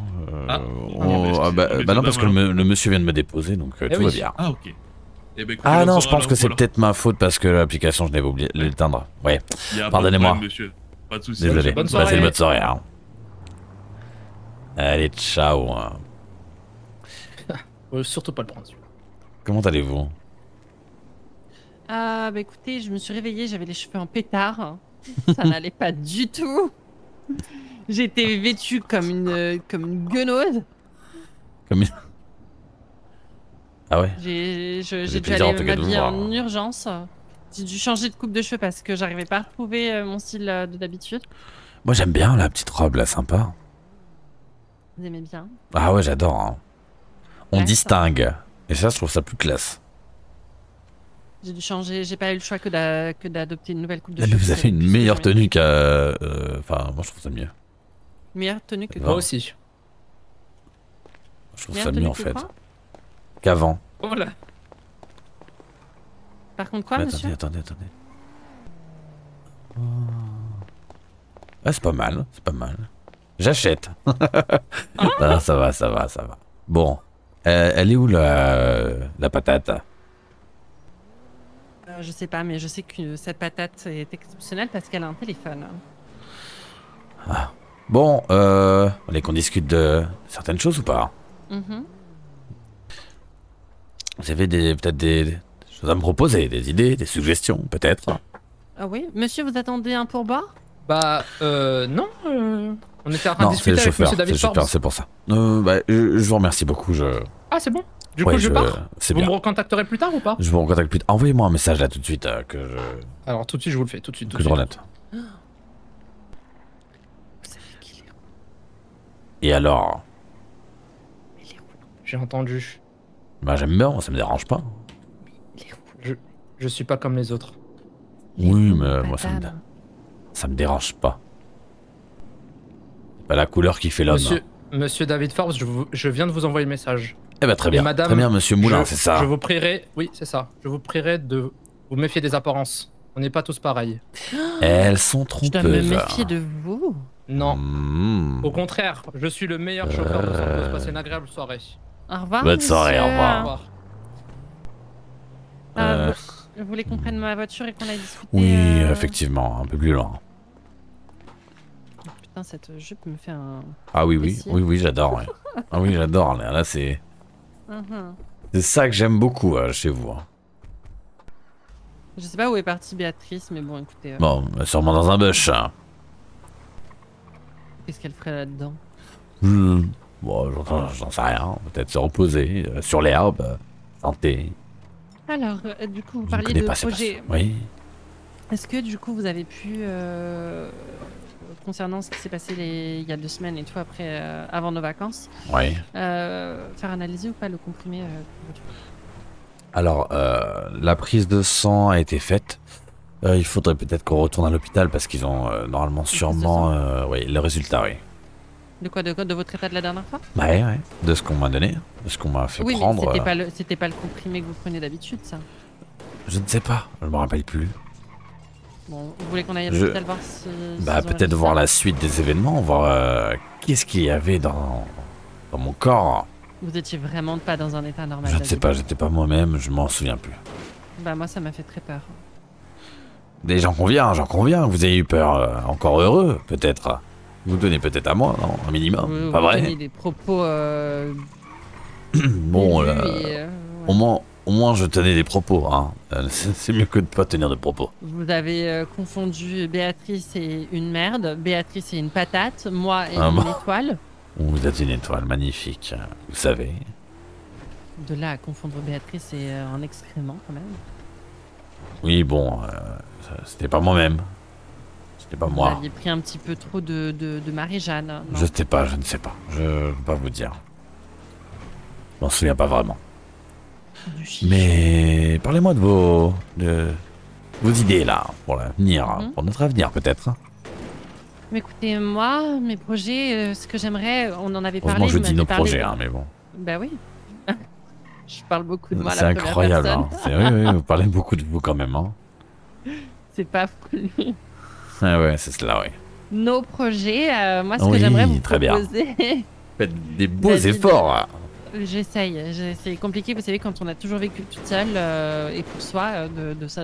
Bah non, parce que le monsieur vient de me déposer, donc tout oui. va bien. Ah, ok. Eh ben, écoutez, Ah non, bonsoir, je pense alors, que c'est voilà. peut-être ma faute parce que l'application, je n'avais oublié de l'éteindre. Ouais, Y a pas de pardonnez-moi. problème, monsieur. Pas de soucis. désolé. bonne Passez soirée. une bonne soirée, hein. Allez, ciao. Hein. Surtout pas le prendre, celui-là. Comment allez-vous? Ah, bah écoutez, je me suis réveillée, j'avais les cheveux en pétard. Ça n'allait pas du tout. J'étais vêtue comme une guenaude. Comme... Ah ouais? J'ai dû plaisir, en aller tout cas, de vous m'habiller voir. en urgence. J'ai dû changer de coupe de cheveux parce que j'arrivais pas à retrouver mon style de d'habitude. Moi, j'aime bien la petite robe, là, sympa. Vous aimez bien? Ah ouais, j'adore. Hein. On Ouais, distingue. Et ça, je trouve ça plus classe. J'ai dû changer, j'ai pas eu le choix que d'adopter une nouvelle coupe de Ah, cheveux. mais vous avez une puisque meilleure j'avais tenue qu'à... Enfin, moi, je trouve ça mieux. Meilleure tenue que Moi Moi quoi? aussi. Je trouve Meilleure ça tenue mieux, en que fait. quoi? Qu'avant. Voilà. Par contre quoi, Mais monsieur? attendez. Ah, c'est pas mal, J'achète. Ah, ça va. Bon, elle est où la patate? Je sais pas, mais je sais que cette patate est exceptionnelle parce qu'elle a un téléphone. Bon, allez qu'on discute de certaines choses ou pas? Mhm. Vous avez peut-être des choses à me proposer, des idées, des suggestions, peut-être? Ah oui, monsieur, vous attendez un pourboire? Bah, non. On était en train de Non, c'est le discuter avec chauffeur, monsieur David Forbes. c'est pour ça. Je vous remercie beaucoup, Ah, c'est bon. Du Ouais, coup, je pars. c'est Vous bien. me recontacterez plus tard ou pas? Je vous recontacte plus tard. Envoyez-moi un message là tout de suite Alors, tout de suite, je vous le fais. Tout de suite. que je relate. Vous savez qu'il est... Et alors? Il est où? J'ai entendu. Bah j'aime bien, ça me dérange pas. Il est où? Je suis pas comme les autres. Oui, mais moi Madame. ça me dérange pas. C'est pas la couleur qui fait l'homme. Monsieur David Forbes, je viens de vous envoyer le message. Eh ben très Et bien, madame, très bien monsieur Moulin, c'est ça. Je vous prierai, oui, c'est ça. Je vous prierai de vous méfier des apparences. On n'est pas tous pareils. Elles sont Je dois me trompeuses. méfier de vous. Non. Mmh. Au contraire, je suis le meilleur chauffeur de Santos. Passez une agréable soirée. Au revoir. Bonne soirée, au monsieur. revoir. Au revoir. Euh, Vous voulez qu'on prenne ma voiture et qu'on aille discuter Oui, effectivement, un peu plus loin. Putain, cette jupe me fait un... Ah oui, oui, Ici. oui, j'adore. Ouais. Ah oui, j'adore. Là, c'est Mhm. ça que j'aime beaucoup chez vous. Hein. Je sais pas où est partie Béatrice, mais bon, écoutez, Bon, sûrement dans un bush. Hein. qu'est-ce qu'elle ferait là-dedans? Bon, j'en sais rien. Peut-être se reposer sur l'herbe, santé. Alors, du coup, vous Je ne parliez connais de pas ces projet. passions. Oui. Est-ce que du coup, vous avez pu, concernant ce qui s'est passé il y a 2 semaines et tout, après, avant nos vacances, Oui. faire analyser ou pas le comprimé Alors, la prise de sang a été faite. Il faudrait peut-être qu'on retourne à l'hôpital parce qu'ils ont normalement prise de sûrement oui, le résultat, oui. De quoi, de votre état de la dernière fois? Ouais, ouais. De ce qu'on m'a donné, de ce qu'on m'a fait Oui, prendre. mais c'était pas le comprimé que vous prenez d'habitude, ça. Je ne sais pas, je me rappelle plus. Bon, vous voulez qu'on aille à Je- l'hôpital voir si... Bah s'ils ont peut-être réussi voir ça la suite des événements, voir qu'est-ce qu'il y avait dans mon corps. Vous étiez vraiment pas dans un état normal. Je ne sais David. pas, j'étais pas moi-même, je m'en souviens plus. Bah moi, ça m'a fait très peur. Et j'en conviens, vous ayez eu peur. Encore heureux, peut-être. Vous donnez peut-être à moi, non? Un minimum, Vous- pas vous vrai? tenez des propos... Bon, élus et, ouais. au moins je tenais des propos, hein. C'est mieux que de pas tenir de propos. Vous avez confondu Béatrice et une merde, Béatrice et une patate, moi et Ah une bon. étoile. Vous êtes une étoile magnifique, vous savez. De là à confondre Béatrice et un excrément, quand même. Oui, bon, c'était pas moi-même. C'était pas Vous moi. aviez pris un petit peu trop de Marie-Jeanne. non? Je sais pas, je ne sais pas. Je peux pas vous dire. Je m'en souviens pas vraiment. Du chichi. Mais parlez-moi de vos idées là, pour l'avenir, Mhm. pour notre avenir peut-être. Mais écoutez, moi, mes projets, ce que j'aimerais, on en avait parlé. Heureusement je vous dis nos m'aviez parlé projets, de- hein, mais bon. Bah oui. Je parle beaucoup de moi à C'est la première incroyable, personne. hein. Oui, oui, vous parlez beaucoup de vous quand même. Hein. C'est pas fou. Ah ouais, c'est cela, oui. Nos projets, moi, ce que Oui, j'aimerais vous très bien. proposer... Faites des beaux David. efforts. Hein. J'essaye. C'est compliqué, vous savez, quand on a toujours vécu toute seule et pour soi,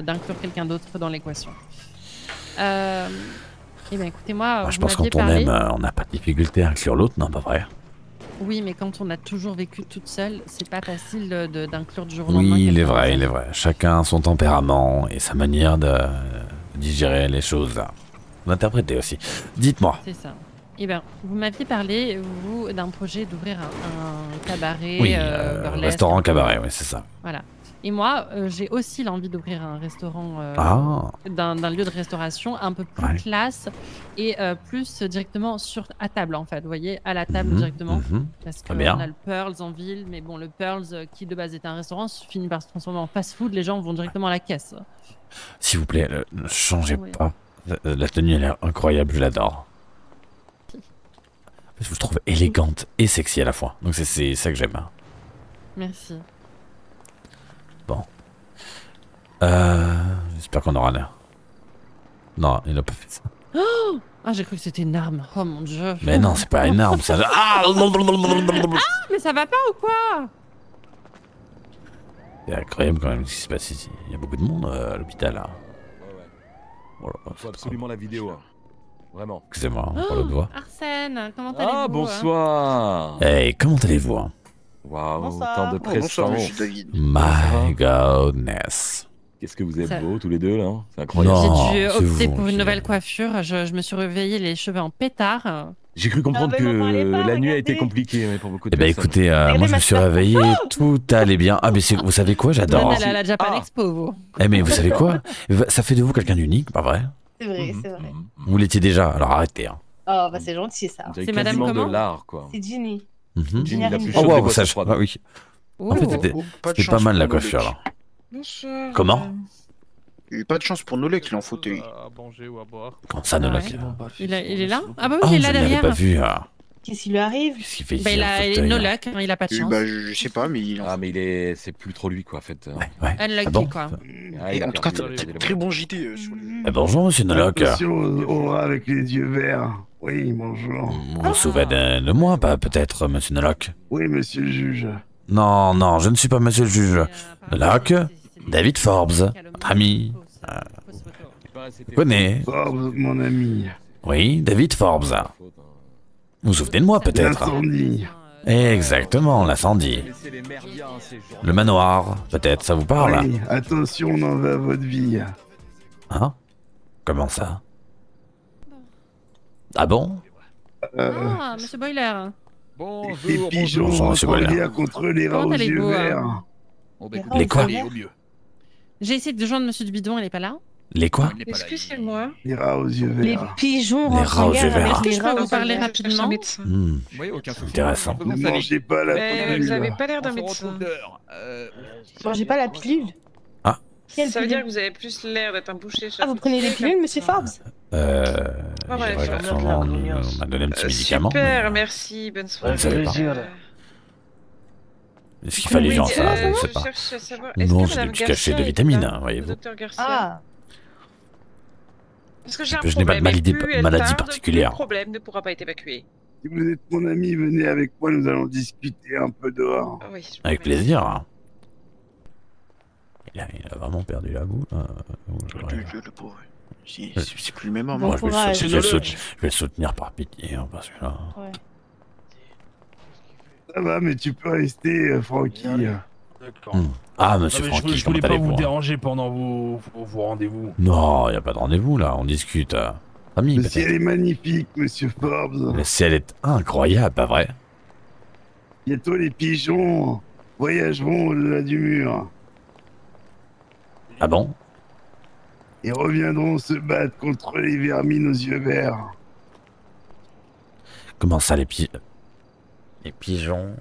d'inclure quelqu'un d'autre dans l'équation. Eh bien, écoutez, moi, Moi, je vous pense m'aviez quand on parlé... aime, on n'a pas de difficulté à inclure l'autre, non, pas vrai? Oui, mais quand on a toujours vécu toute seule, c'est pas facile d'inclure du jour au lendemain. Oui, il est quelqu'un vrai, d'autre. il est vrai. Chacun a son tempérament et sa manière de digérer les choses. D'interpréter aussi. Dites-moi. C'est ça. Eh bien, vous m'aviez parlé, vous, d'un projet d'ouvrir un cabaret, Oui, burlesque. restaurant cabaret, oui, c'est ça. Voilà. Et moi, j'ai aussi l'envie d'ouvrir un restaurant, Ah, d'un lieu de restauration un peu plus Ouais. classe et plus directement à table, en fait. Vous voyez, à la table mhm, directement. mhm. Parce Très qu'on bien. a le Pearls en ville, mais bon, le Pearls, qui de base était un restaurant, finit par se transformer en fast-food. Les gens vont directement à la caisse. S'il vous plaît, ne changez Oui. pas. La tenue a l'air incroyable, je l'adore. Je vous trouve élégante et sexy à la fois. Donc c'est ça que j'aime. Merci. J'espère qu'on aura l'air. Non, il a pas fait ça. Ah, j'ai cru que c'était une arme. Oh mon dieu. Mais non, c'est pas une arme, ça. Ah Mais ça va pas ou quoi? C'est incroyable quand même ce qui se passe ici. Il y a beaucoup de monde à l'hôpital là. Voilà, Faut absolument la vidéo. Hein. Vraiment. Excusez-moi pour l'autre voix. Arsène, comment allez-vous? Ah, bonsoir. Hey, comment allez-vous hein? Waouh, Bonsoir. tant de Bonsoir, prestance. monsieur David. My goodness. Qu'est-ce que vous êtes Ça- beaux tous les deux là. C'est incroyable. Non. J'ai dû c'est opter vous pour une qui- nouvelle coiffure. Je me suis réveillé les cheveux en pétard. J'ai cru comprendre Ah, que ben, m'en parlez pas, la nuit a regardez. été compliquée mais pour beaucoup de Eh ben personnes. écoutez, moi je me suis réveillé, tout allait bien. Ah mais vous savez quoi, j'adore. Vous allez à la Japan Expo, vous. Eh mais vous savez quoi? Ça fait de vous quelqu'un d'unique, pas vrai? C'est vrai, c'est vrai. Vous l'étiez déjà, alors arrêtez. Hein. Oh, bah c'est gentil ça. Vous avez quasiment de l'art quoi. C'est Ginny. Mhm. Ginny, la plus Oh chaude des wow, boîtes ça, froides. ah oui. En fait, c'était pas mal la coiffure là. Bonsoir. Comment? Il n'y a eu pas de chance pour Nolok, il est en fauteuil. À manger ou à boire. Comment ça, Nolok? Il est là? Ah bah Oh, oui, il est je là ne l'avais derrière. pas vu. Ah. Qu'est-ce qui lui arrive? Qu'est-ce qu'il fait Bah, ici il en a fauteuil, no là luck, hein, il a pas de chance. Bah, je sais pas, mais il en Ah mais il est, c'est plus trop lui quoi en fait. Ouais. Unlucky, Ah bon quoi. Ah, Et il a en tout cas, perdu, il a très bon JT sur le... Eh, bonjour, monsieur Nolok. Attention au rat avec les yeux verts. Oui, bonjour. Vous vous souvenez de moi, pas peut-être, monsieur Nolok? Oui, monsieur le juge. Non, non, je ne suis pas monsieur le juge. Nolok, David Forbes, votre ami. Vous connaissez? Forbes, mon ami. Oui, David Forbes. Vous vous souvenez de moi peut-être? L'incendie. Exactement, l'incendie. Le manoir, peut-être, ça vous parle? Oui, attention, on en va à votre vie. Hein? Comment ça? Ah bon? Ah, monsieur Boiler. Les pigeons Bonjour, monsieur Boiler. bien contre les rats Comment aux yeux allez-vous, verts. Les quoi? J'ai essayé de joindre monsieur Dubidon, elle est pas là. Les quoi? Excusez-moi. Les rats aux yeux Les verts. pigeons Les rats aux yeux verts. Est-ce que je rats peux aux vous parler yeux verts. rapidement? Oui, aucun souci. Intéressant. Ne mangez pas la pilule. Vous avez pas l'air d'un médecin. Mangez pas la pilule. Ah. Quelle Ça veut pilule dire que vous avez plus l'air d'être un boucher. Ah, vous prenez des pilules, monsieur Forbes? J'aimerais ouais, sûrement, on m'a donné un petit médicament. Super, merci, bonne soirée. ne savez pas. Est-ce qu'il fallait genre ça? Je ne sais pas. cherche à savoir, est-ce Non, que j'ai des Madame petits cachets de Garcia est vitamines, là, voyez-vous. Docteur Garcia. Ah. Parce que j'ai un Je n'ai pas de problème, plus maladie elle tarde, particulière. plus le problème ne pourra pas être évacué. Si vous êtes mon ami, venez avec moi, nous allons discuter un peu dehors. Ah oui, je Avec vous plaisir. Il a vraiment perdu la boule. Le pauvre. C'est plus le même homme. Bon Moi, je vais, courage. je vais le soutenir par pitié, hein, parce que là... Ouais. Ça va, mais tu peux rester, Francky. D'accord. Ah, monsieur Non, mais Francky, je voulais comment pas vous allez-vous? déranger pendant vos rendez-vous. Non, il n'y a pas de rendez-vous, là, on discute. Famille, Le peut-être. ciel est magnifique, monsieur Forbes. Le ciel est incroyable, pas vrai? Bientôt les pigeons voyageront au-delà du mur. Ah bon? Et reviendront se battre contre les vermines aux yeux verts. Comment ça, les pigeons?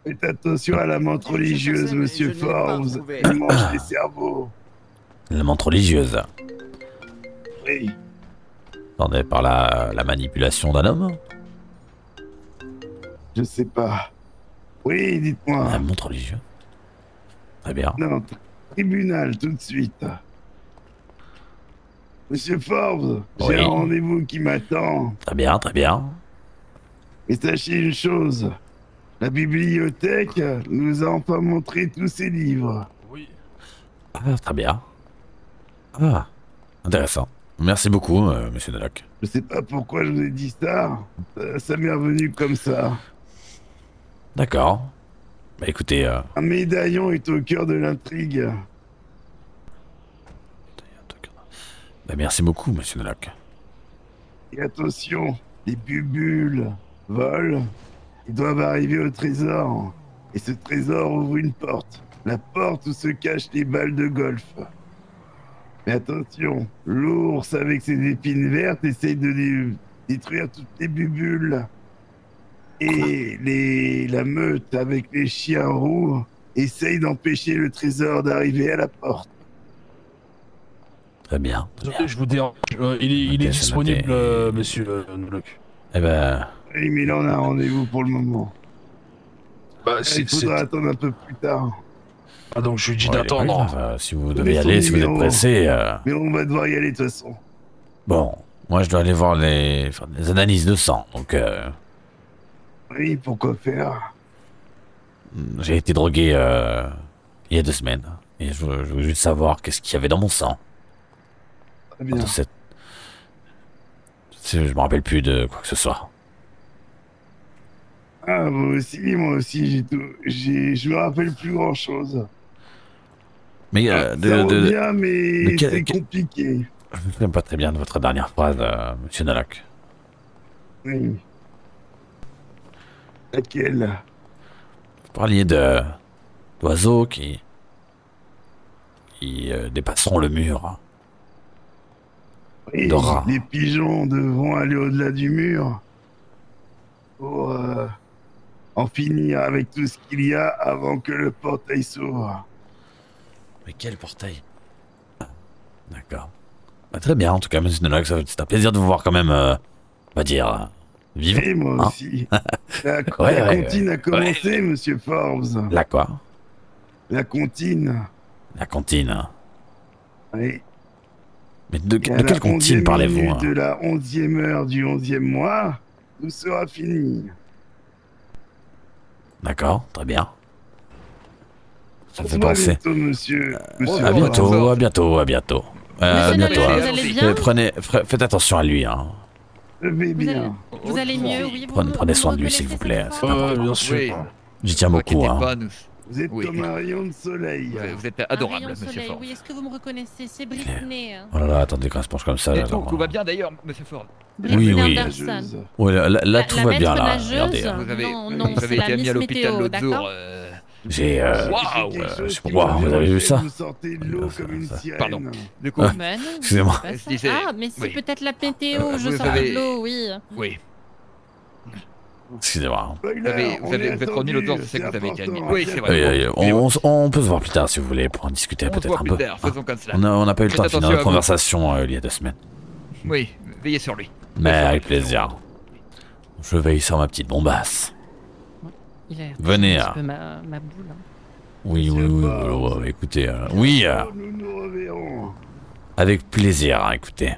Faites attention à la menthe religieuse, monsieur Forbes. Elle mange les cerveaux. La menthe religieuse. Oui. Attendez, par la manipulation d'un homme? Je sais pas. Oui, dites-moi. La menthe religieuse. Très bien. Non, tribunal, tout de suite. Monsieur Forbes, j'ai Oui. un rendez-vous qui m'attend. Très bien, très bien. Et sachez une chose, la bibliothèque nous a enfin montré tous ses livres. Ah, très bien. Ah, intéressant. Merci beaucoup, monsieur Nolok. Je sais pas pourquoi je vous ai dit ça. Ça m'est revenu comme ça. D'accord. Bah écoutez, Un médaillon est au cœur de l'intrigue. bah, merci beaucoup, monsieur Nolok. Et attention, les bubules volent. Ils doivent arriver au trésor. Et ce trésor ouvre une porte. La porte où se cachent les balles de golf. Mais attention, l'ours avec ses épines vertes essaye de détruire toutes les bubules. Et la meute avec les chiens roux essaye d'empêcher le trésor d'arriver à la porte. Très bien. Je vous dérange. Il est Ok, c'est disponible, noté. monsieur Nolok. Eh ben, Oui, mais là on a un rendez-vous pour le moment. Bah, Il faudra attendre un peu plus tard. Ah, donc je lui dis ouais, il est pas d'attendre. grave, si vous Donnez devez y son aller, si vous êtes numéro. pressé. Mais on va devoir y aller de toute façon. Bon, moi je dois aller voir les analyses de sang. Donc, Oui, pourquoi faire? j'ai été drogué il y a 2 semaines. Et je veux juste savoir qu'est-ce qu'il y avait dans mon sang. Très bien. De cette Je me rappelle plus de quoi que ce soit. Ah, moi aussi, j'ai tout. Je me rappelle plus grand chose. Mais ça revient, mais c'est compliqué. Je me souviens pas très bien de votre dernière phrase, monsieur Nolok. Oui. Laquelle? Vous parliez d'oiseaux qui dépasseront le mur. Oui, De rats. les pigeons devront aller au-delà du mur pour en finir avec tout ce qu'il y a avant que le portail s'ouvre. Mais quel portail? D'accord. Bah, très bien, en tout cas, monsieur Nolok, c'est un plaisir de vous voir quand même, on va dire, vivre. Et moi hein. aussi. La Ouais, comptine a commencé, monsieur Forbes. La quoi? La comptine. La comptine. Oui. Mais de Et à quelle la comptine 11e parlez-vous? minute hein de la 11e heure du 11e mois, tout sera fini. D'accord, très bien. Ça me fait À penser. bientôt, monsieur. À bientôt, à bientôt, à bientôt. À Monsieur bientôt. Nolok, hein. vous allez bien Faites attention à lui. Hein. Je vais bien. Vous allez mieux, oui. Vous Prenez soin me de lui, s'il vous plaît. reconnaissez C'est cette important. bien sûr. Oui. J'y tiens beaucoup. Hein. Pas, nous. Vous êtes Oui. comme un rayon de soleil. Vous êtes Un adorable, rayon de monsieur soleil, Ford. oui, est-ce que vous me reconnaissez? C'est Britney. hein. Oh là là, attendez qu'on se penche comme ça. Et Là, tout va bien d'ailleurs, monsieur Ford. Oui, Britney oui. Anderson. Ouais, là, tout La va bien, maître là. nageuse, Regardez. hein. Vous avez, non, vous avez c'est la été mis Miss à l'hôpital Météo, l'autre jour. d'accord J'ai. Waouh, Je sais pas quoi, vous avez vu ça? Vous sortez de l'eau comme une sirène. Pardon. Du coup, Ben non, Excusez-moi. c'est pas Je ça. disais, Ah, mais c'est oui. peut-être la météo, je vous sors avez- de l'eau, oui. oui. Excusez-moi. Vous êtes revenu l'autre jour, je sais que vous avez été admis. Oui, c'est Oui, vrai. on peut se voir plus tard si vous voulez pour en discuter On se peut-être voit un plus peu. tard, faisons comme cela. On n'a pas eu le Faites temps de finir attention notre à vous. conversation il y a 2 semaines. Oui, veillez sur lui. Mais avec plaisir. Je veille sur ma petite bombasse. Il a Venez, un hein. petit peu ma boule. hein. Oui, écoutez, oui, Nous nous reverrons. avec plaisir, hein, écoutez.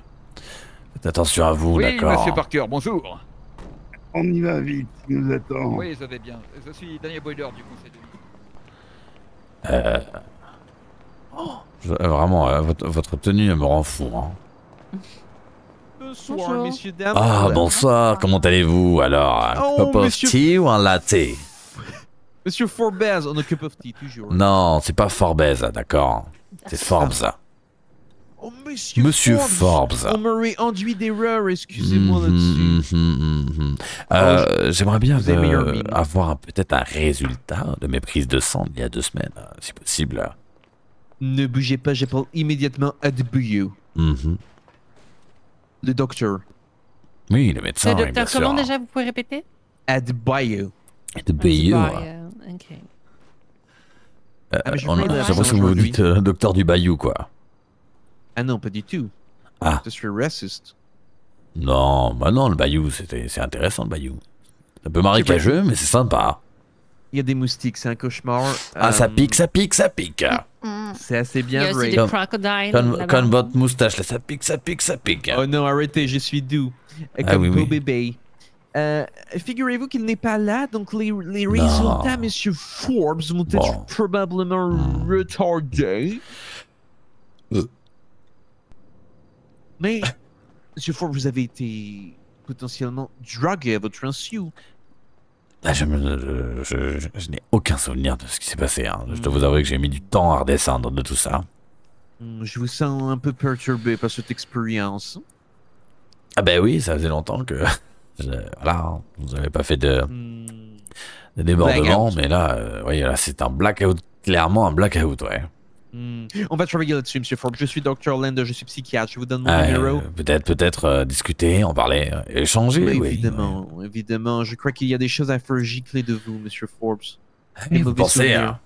Faites attention à vous, Oui, d'accord. monsieur Parker, bonjour. On y va vite, il nous attend. Oui, je vais bien. Je suis Daniel Boiler du conseil de vie. Vraiment, votre tenue me rend fou. Hein. Bonsoir, Bonjour. messieurs, dames. Ah, bonsoir, comment allez-vous alors? Un Oh, cup of monsieur- tea ou un latte? Monsieur Forbes, on a cup of tea, toujours. Non, c'est pas Forbes, d'accord. C'est Forbes. Oh, monsieur, Monsieur Forbes. On m'aurait induit d'erreur, excusez-moi là-dessus. J'aimerais bien vous avez meilleur mime. avoir peut-être un résultat de mes prises de sang il y a 2 semaines, si possible. Ne bougez pas, j'appelle immédiatement Adbuyo, Mhm. le docteur. Oui, le médecin, Le oui, docteur, bien comment sûr. déjà, vous pouvez répéter Adbuyo. De Bayeux. Ok. mais je J'ai parle de la l'impression que vous aujourd'hui. dites docteur du Bayou, quoi. Ah non, pas du tout. Ah. Ce serait raciste. Non, bah non, le Bayou, c'est intéressant, le Bayou. C'est un peu marécageux, mais c'est sympa. Il y a des moustiques, c'est un cauchemar. Ah, ça pique, ça pique, ça pique. C'est assez Il y bien a aussi vrai. des crocodiles. là-bas. Comme votre moustache, là, ça pique, ça pique, ça pique. Oh non, arrêtez, je suis doux. Ah Comme oui, beau oui. bébé. Figurez-vous qu'il n'est pas là, donc les résultats, monsieur Forbes, vont être Bon. probablement retardés. Mais, monsieur Forbes, vous avez été potentiellement drogué à votre insu. Ah, je n'ai aucun souvenir de ce qui s'est passé. Hein. Je dois vous avouer que j'ai mis du temps à redescendre de tout ça. Je vous sens un peu perturbé par cette expérience. Ah ben oui, ça faisait longtemps que... voilà, vous n'avez pas fait de débordement, Blackout. mais là, voyez, là c'est un blackout, clairement un blackout, ouais. On va travailler là-dessus, monsieur Forbes. Je suis Dr. Landa, je suis psychiatre. Je vous donne mon Ah, numéro. peut-être discuter, en parler, échanger, Oui, oui. évidemment, évidemment. Je crois qu'il y a des choses à faire gicler de vous, monsieur Forbes. Et Des vous mauvais pensez, souvenirs. hein.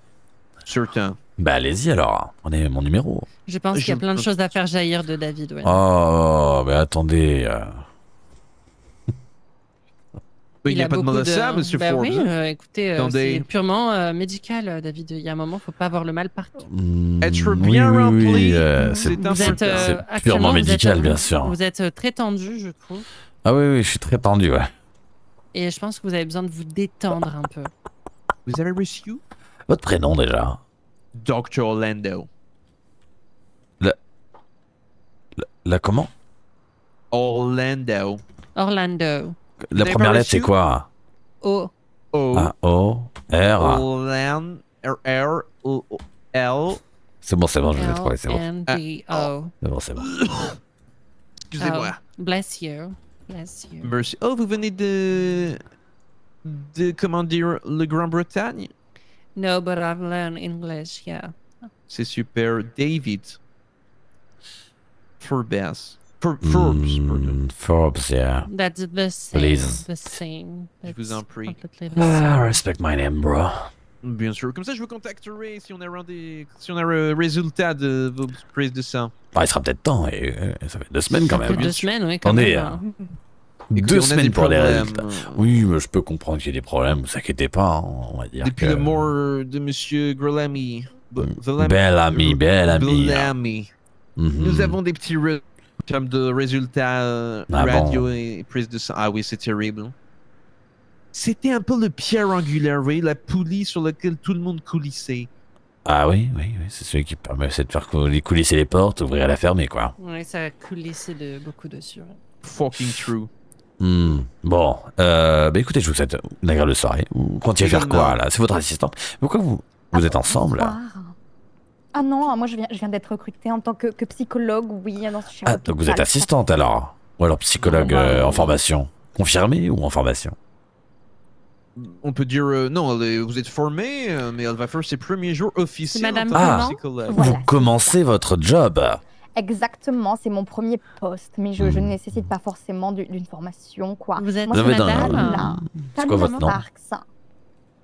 Certain. Bah allez-y alors, prenez mon numéro. Je pense qu'il y a plein de choses à faire jaillir de David. Ouais. Oh, mais attendez. Il n'y a pas de beaucoup mal à ça, monsieur bah Forbes. oui, écoutez, Attendez. c'est purement médical, David. Il y a un moment, faut pas avoir le mal partout. Être Oui, bien oui, rempli, oui, c'est c'est un c'est fauteuil. purement actuellement, médical, bien sûr. Vous êtes très tendu, je trouve. Ah oui, je suis très tendu, ouais. Et je pense que vous avez besoin de vous détendre un peu. Vous avez reçu Votre prénom déjà? Dr. Orlando. La comment? Orlando. Orlando. La première lettre, c'est quoi? O. O. Ah, O, R. Orlando. R. O. L. C'est bon, je l'ai trouvé, c'est bon. N-D-O. C'est bon, c'est bon. Excusez-moi. Bless you. Bless you. Merci. Oh, vous venez de comment dire, le Grande-Bretagne? No, but I've learned English, yeah. C'est super. David. Forbes. Forbes. Forbes, yeah. That's the same. Please. The same. Je vous en prie. Completely the same. Ah, respect my name, bro. Bien sûr. Comme ça, je vous contacterai si on a le résultat de vos prises de sang. Ah, il sera peut-être temps, et ça fait 2 semaines quand Ça même. fait 2 semaines, oui, quand On même. est hein. 2 on a semaines des pour les problèmes. résultats. Oui, mais je peux comprendre qu'il y ait des problèmes, vous inquiétez pas, hein, on va dire Depuis que... la mort de Monsieur Grelamy. Bel ami. Bellamy. Mhm. Nous avons des petits termes de résultats radio bon. et prise de sang. Ah oui, c'est terrible. C'était un peu le pierre angulaire, oui, la poulie sur laquelle tout le monde coulissait. Ah oui, c'est celui qui permet de faire coulisser les portes, ouvrir et la fermer, quoi. Oui, ça a coulissé de beaucoup dessus. Fucking true. Bon, bah écoutez, je vous souhaite une agréable soirée. Vous comptiez faire quoi, là? C'est votre assistante. Pourquoi vous êtes ensemble, là? Ah non, moi je viens d'être recrutée en tant que psychologue, oui. Dans ce Ah, donc vous êtes assistante, alors? Ou alors psychologue en formation? Confirmé ou en formation? On peut dire, non, vous êtes formé, mais elle va faire ses premiers jours officiels en Madame tant que Ah, psychologue. vous commencez votre job? Exactement, c'est mon premier poste, mais je ne nécessite pas forcément d'une formation, quoi. Vous êtes moi, je suis madame Talula. C'est quoi votre nom?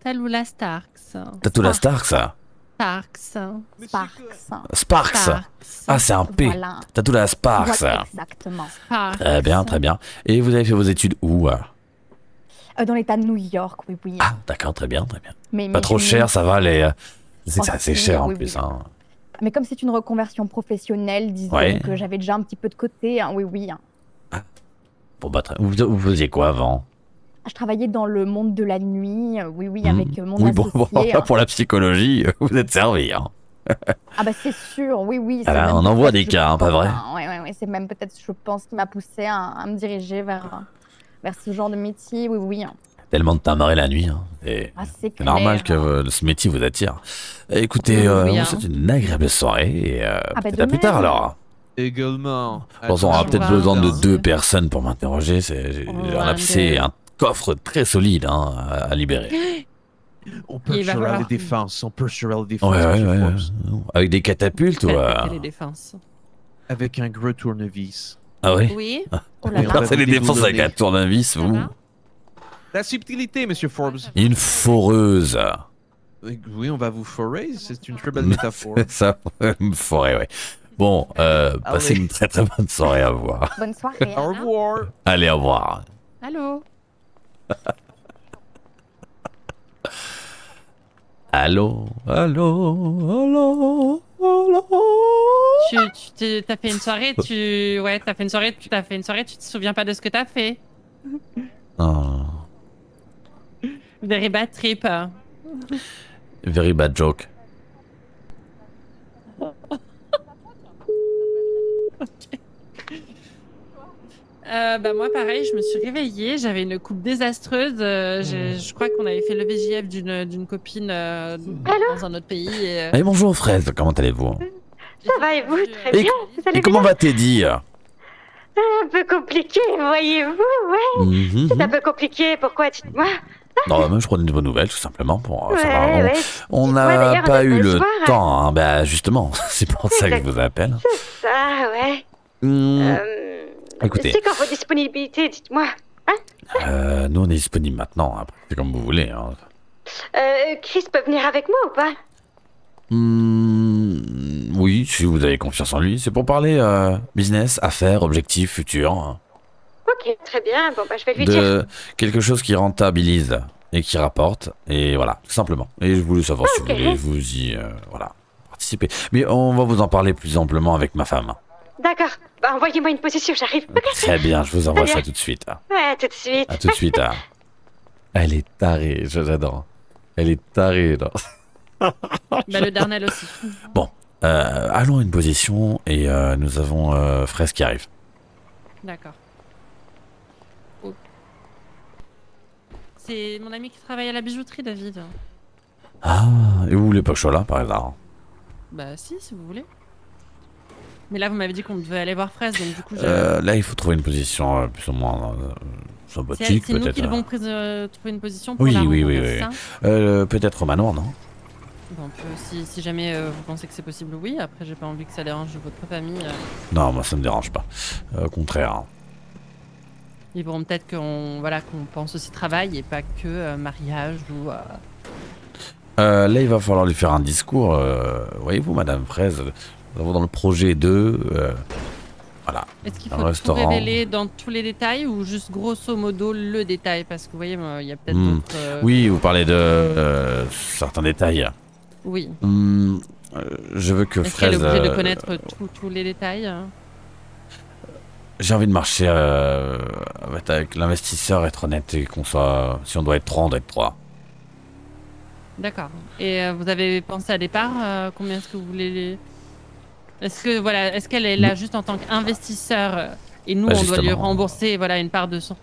Talula Starks. Tatula Starks? Sparks. Ah, c'est un P. Voilà. Tatula Sparks. Voilà, exactement. Très bien. Et vous avez fait vos études où? Dans l'état de New York, oui. Ah, d'accord, très bien. Mais Pas trop cher, ça va, les... Je sais que c'est Oh, assez si, cher en oui, plus, oui. hein. Mais comme c'est une reconversion professionnelle, disons Ouais. que j'avais déjà un petit peu de côté, hein, oui. Bon, bah, vous faisiez quoi avant? Je travaillais dans le monde de la nuit, oui, avec mon Oui, associé. bon, pour la psychologie, vous êtes servi, hein. Ah bah c'est sûr, oui. Ah bah, même on en voit peut-être, des je cas, hein, pas pense, vrai? Ouais, c'est même peut-être, je pense, qui m'a poussé à me diriger vers ce genre de métier, oui. Tellement de tamarrer la nuit, hein. Et Ah, c'est c'est clair. normal que ce métier vous attire. Écoutez, Oui, on hein. vous souhaite une agréable soirée et bah, peut-être de à plus tard même. alors. Également. De toute façon, on aura peut-être besoin de 2 personnes pour m'interroger. J'ai un abcès, un coffre très solide hein, à libérer. On peut Il va sur la falloir- défense, monsieur Ouais. Forbes. Avec des catapultes ou... Les défenses. Avec un gros tournevis. Ah oui? Oui. Oh là là. Vous faites les défenses avec un tournevis, vous? La subtilité, monsieur Forbes. Une foreuse. Oui, on va vous forer, c'est une très belle métaphore. Ça, une forêt, ouais. Bon, passez une très très bonne soirée à vous. Bonne soirée. Au revoir. Allez, au revoir. Allô? Allô? T'as fait une soirée, t'as fait une soirée, tu te souviens pas de ce que t'as fait. Oh. Very bad trip. Very bad joke. Bah moi pareil, je me suis réveillée, j'avais une coupe désastreuse. Je crois qu'on avait fait le VJF d'une copine dans un autre pays. Allez, bonjour Fraise, comment allez-vous? Ça va et vous? Très bien. Vous allez Et comment bien? va Teddy? Un peu compliqué, voyez-vous, ouais. Mhm. C'est un peu compliqué, pourquoi? Dites-moi. Non, même je prenais de bonnes nouvelles, tout simplement. Pour Ouais, savoir. ouais. On Dites-moi, n'a d'ailleurs, pas on a eu pas le le soir, temps, hein. Bah justement, c'est pour ça que je vous appelle. C'est ça, ouais. Écoutez, C'est quand vos disponibilités, dites-moi. nous on est disponible maintenant, après, c'est comme vous voulez. Hein. Chris peut venir avec moi ou pas? Oui, si vous avez confiance en lui, c'est pour parler business, affaires, objectifs, futurs. Ok, très bien. Bon, bah je vais lui dire. De quelque chose qui rentabilise et qui rapporte, et voilà, tout simplement. Et je voulais savoir si vous voulez vous y participer. Mais on va vous en parler plus amplement avec ma femme. D'accord. Bah envoyez-moi une position, j'arrive. Ok. Très bien, je vous envoie Très ça bien. tout de suite. Ouais, tout de suite. À tout de suite. Elle est tarée, j'adore. Elle est tarée, là. Bah le Darnell aussi. Bon, allons à une position et nous avons Fraise qui arrive. D'accord. C'est mon ami qui travaille à la bijouterie, David. Ah, et vous voulez pas que je sois là, par hasard? Bah si vous voulez. Mais là, vous m'avez dit qu'on devait aller voir Fraise, donc du coup, Là, il faut trouver une position plus ou moins sympathique, c'est nous peut-être. qui devons trouver une position pour Oui, la oui, rencontre, oui, c'est oui. ça Peut-être au manoir, non? Donc, si jamais vous pensez que c'est possible, oui. Après, j'ai pas envie que ça dérange votre famille. Non, moi ça me dérange pas. Au contraire. Ils verront peut-être qu'on pense aussi travail et pas que mariage ou. Là, il va falloir lui faire un discours. Voyez-vous, Madame Fraise, nous avons dans le projet 2. Voilà. Est-ce qu'il un faut tout restaurant. révéler dans tous les détails ou juste grosso modo le détail? Parce que vous voyez, il y a peut-être d'autres. Oui, vous parlez de certains détails. Oui. Je veux que Est-ce qu'elle est Fraise. obligée de connaître tous les détails? J'ai envie de marcher avec l'investisseur, être honnête et qu'on soit. Si on doit être 3, on doit être 3. D'accord. Et vous avez pensé à départ combien est-ce que vous voulez est-ce qu'elle est là juste en tant qu'investisseur et nous on doit lui justement. rembourser une part de son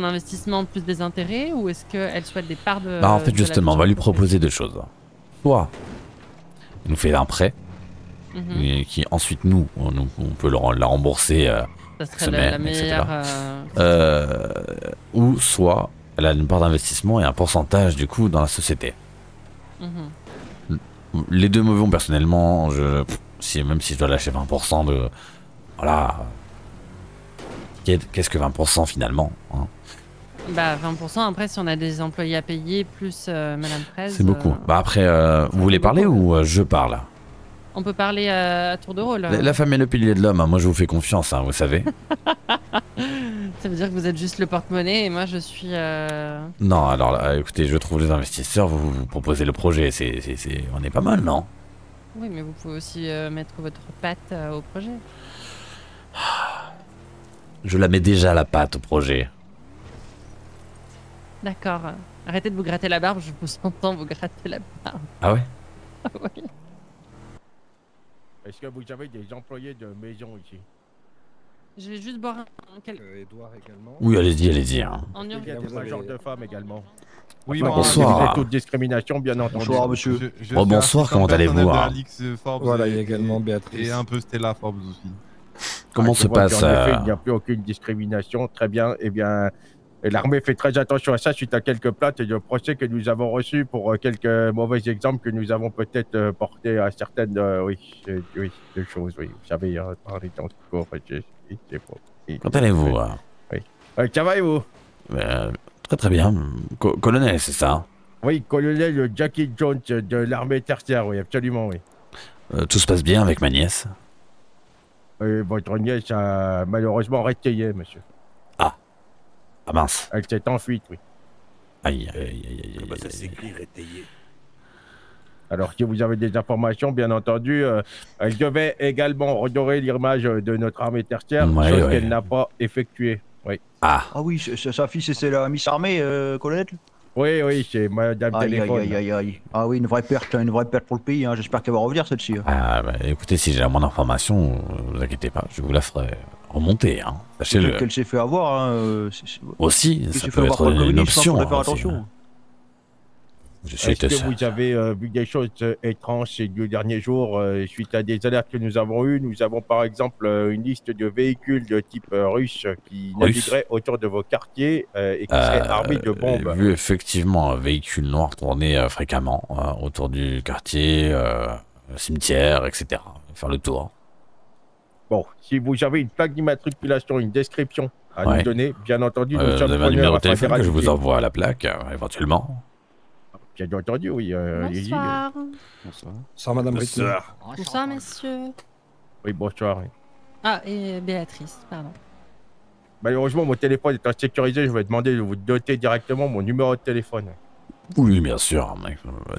investissement plus des intérêts, ou est-ce qu'elle souhaite des parts de En fait, de la justement, on va lui future proposer deux choses. Soit il nous fait un prêt, Mhm. et qui ensuite on peut la rembourser. Ça serait semaine, la etc. meilleure. Ou soit elle a une part d'investissement et un pourcentage du coup dans la société. Mhm. Les deux me vont personnellement. Même si je dois lâcher 20% de. Voilà. Qu'est-ce que 20% finalement, hein? Bah 20% après, si on a des employés à payer plus Madame Fraise. C'est beaucoup. Bah après, vous voulez parler ou je parle? On peut parler à tour de rôle. La femme est le pilier de l'homme, hein. Moi je vous fais confiance, hein, vous savez. Ça veut dire que vous êtes juste le porte-monnaie et moi je suis. Non, alors là, écoutez, je trouve les investisseurs, vous proposez le projet, on est pas mal, non? Oui, mais vous pouvez aussi mettre votre patte au projet. Je la mets déjà la patte au projet. D'accord. Arrêtez de vous gratter la barbe, je vous entends vous gratter la barbe. Ah ouais? Oui. Est-ce que vous avez des employés de maison ici? Je vais juste boire Edouard également. Oui, allez-y. Hein. En Il y a des majors de femmes également. Oui, Enfin, bonsoir. éviter toute discrimination, bien entendu. Bonsoir, monsieur. Oh, bonsoir, comment allez-vous, hein? Voilà, il y a également Béatrice. Et un peu Stella Forbes aussi. Comment Je se vois passe qu'en effet, il n'y a plus aucune discrimination. Très bien. Eh bien, l'armée fait très attention à ça suite à quelques plaintes et de procès que nous avons reçus pour quelques mauvais exemples que nous avons peut-être portés à certaines de choses. Oui, vous savez, parler dans ce cours, Quand allez-vous? Oui. Ça va et vous? Très bien. Colonel, c'est ça? Oui, colonel Jackie Jones de l'armée tertiaire, oui, absolument, oui. Tout se passe bien avec ma nièce? Votre nièce a malheureusement rétayé, monsieur. Ah mince. Elle s'est enfuite, oui. Aïe. Ça s'écrit rétayé. Alors, si vous avez des informations, bien entendu, elle devait également redorer l'image de notre armée tertiaire, chose qu'elle n'a pas effectuée. Oui. Ah oui, sa fille, c'est la Miss Armée, colonel? Oui, c'est Madame Téléphone. Aïe. Ah oui, une vraie perte pour le pays. Hein. J'espère qu'elle va revenir, celle-ci. Ah, bah, écoutez, si j'ai la moindre information, vous inquiétez pas, je vous la ferai remonter, hein. Sachez-le. Qu'elle s'est fait avoir, hein. Aussi, ça peut être une option. Faire aussi, attention. hein. Je sais Est-ce que vous avez vu des choses étranges ces 2 derniers jours suite à des alertes que nous avons eues? Nous avons par exemple une liste de véhicules de type russe qui navigueraient autour de vos quartiers et qui seraient armés de bombes. J'ai vu effectivement un véhicule noir tourner fréquemment autour du quartier, cimetière, etc. Faire le tour. Bon, si vous avez une plaque d'immatriculation, une description à nous donner, bien entendu, nous vous sommes avez un numéro de preneurs téléphone que je vous fédéralisés. envoie à la plaque, éventuellement. Bien entendu, oui. allez-y, Bonsoir. Bonsoir, madame Brittany. Bonsoir, messieurs. Oui, bonsoir. Oui. Ah, et Béatrice, pardon. Malheureusement, mon téléphone est insécurisé. Je vais demander de vous doter directement mon numéro de téléphone. Oui, bien sûr.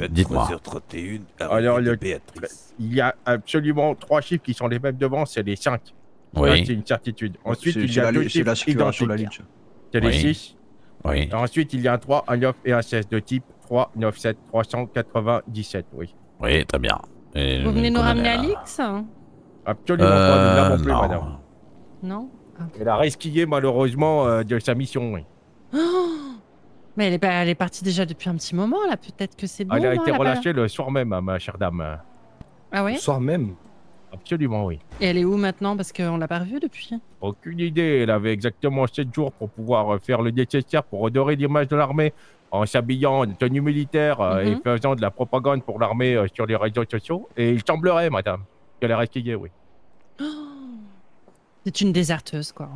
Dites-moi. 3h31, Alors, Béatrice. il y a absolument 3 chiffres qui sont les mêmes devant, c'est les 5. Oui. Là, c'est une certitude. Ensuite, il y a 2 chiffres identiques. C'est les 6. Oui. Et ensuite, il y a un 3, un 9 et un 16 de type 397 397, oui. Oui, très bien. Et Vous venez nous colonel, ramener Alix? Absolument pas, nous ne l'avons plus, non. madame. Non. Elle a resquillé malheureusement de sa mission, oui. Mais elle est partie déjà depuis un petit moment, là. Peut-être que c'est bon. Elle a non, été elle a pas- relâchée le soir même, ma chère dame. Ah ouais? Le soir même. Absolument, oui. Et elle est où maintenant? Parce qu'on l'a pas revue depuis. Aucune idée. Elle avait exactement 7 jours pour pouvoir faire le nécessaire pour redorer l'image de l'armée en s'habillant en tenue militaire et faisant de la propagande pour l'armée sur les réseaux sociaux. Et il semblerait, madame, qu'elle est restée, oui. C'est une déserteuse, quoi.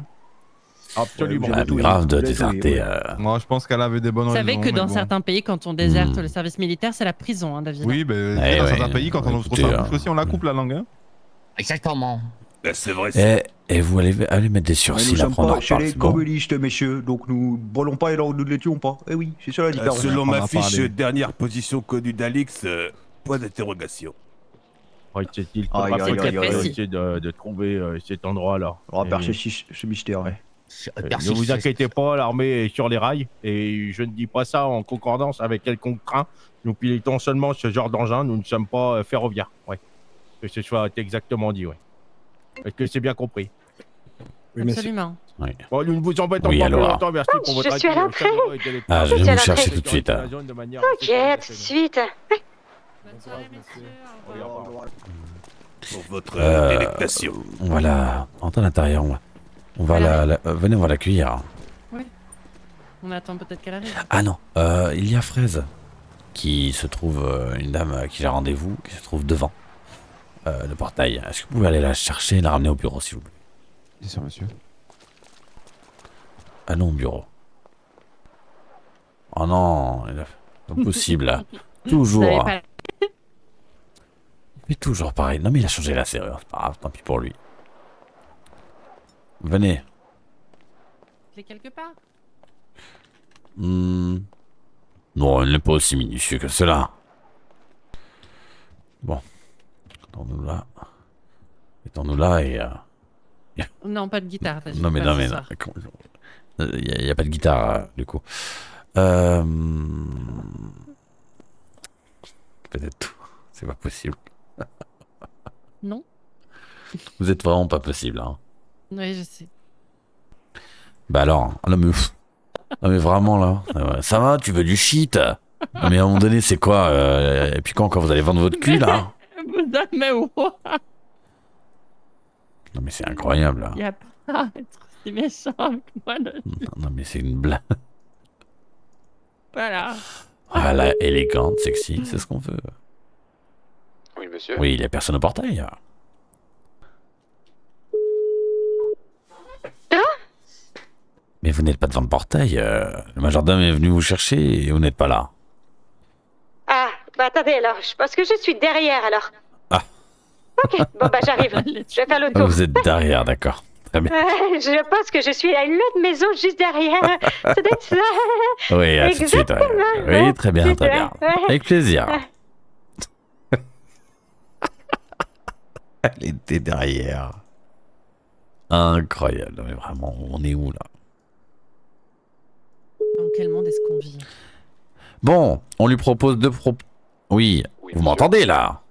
Absolument. Ah, grave de déserter. Moi, je pense qu'elle avait des bonnes Vous raisons. savez que mais dans bon. certains pays, quand on déserte le service militaire, c'est la prison, hein, David. Oui, ben, Eh dans ouais, certains pays, quand on ouvre écoutez, sa bouche aussi, on la coupe la langue. Hein. Exactement. C'est vrai. Et vous allez mettre des sursis nous là sommes pour en pas chez reparler, les c'est bon. communistes, messieurs, donc nous ne volons pas et nous ne les tuons pas. Eh oui, c'est ça la différence. Selon On ma a fiche, parlé. dernière position connue d'Alix, point d'interrogation. Ouais, c'est-il Aïe, faudra aïe, peut-être aïe, aïe. essayer de trouver cet endroit-là. On va percer Et- ce mystère, ouais. Ne vous inquiétez pas, l'armée est sur les rails, et je ne dis pas ça en concordance avec quelconque train. Nous pilotons seulement ce genre d'engin, nous ne sommes pas ferroviaires. Ouais. Que ce soit exactement dit, ouais. Est-ce que c'est bien compris? Absolument. Oui. Bon, nous ne vous embêtons Oui, pas alors. plus longtemps, merci pour Je votre suis à accueil l'entrée. chaleureux et délectable. Ah, je Je vais suis à vous chercher l'entrée. tout de suite. hein. Ok, à tout de suite. Pour votre Euh, délectation. Voilà, entre à l'intérieur. On va venez, on va l'accueillir. Oui. On attend peut-être qu'elle arrive. Ah non, il y a Fraise qui se trouve, une dame à qui j'ai rendez-vous, qui se trouve devant le portail. Est-ce que vous pouvez aller la chercher et la ramener au bureau, s'il vous plaît? Bien sûr, monsieur. Allons au bureau. Oh non, impossible là. Toujours. Vous savez pas- Il fait toujours pareil. Non mais il a changé la serrure, c'est pas grave, tant pis pour lui. Venez. Elle est quelque part. Non, elle n'est pas aussi minutieux que cela. Bon. Mettons-nous là. Mettons-nous là et... Non, pas de guitare. David, Non mais pas non ce mais soir. il n'y a pas de guitare du coup. Peut-être tout. C'est pas possible. Non. Vous êtes vraiment pas possible hein. Oui, je sais. Bah alors, non mais, non mais vraiment là, ça va, tu veux du shit? Non mais à un moment donné c'est quoi et puis quand vous allez vendre votre cul là? Mais what? Non mais c'est incroyable là. Il a pas à être si méchant avec moi. Non mais c'est une blague. Voilà. Voilà, élégante, sexy, c'est ce qu'on veut. Oui, monsieur. Oui, il y a personne au portail. Mais vous n'êtes pas devant le portail. Le majordome est venu vous chercher et vous n'êtes pas là. Ah, bah attendez alors, je pense que je suis derrière alors. Ah. Ok, bon bah j'arrive. Je vais faire le Ah, tour. vous êtes derrière, d'accord. Très bien. Je pense que je suis à une autre maison juste derrière. Ça doit être ça. Oui, à tout de suite. Oui, très bien, très bien. Avec plaisir. Elle était derrière. Incroyable. Non, mais vraiment, on est où là? Dans quel monde est-ce qu'on vit? Bon, on lui propose de Oui, vous m'entendez là?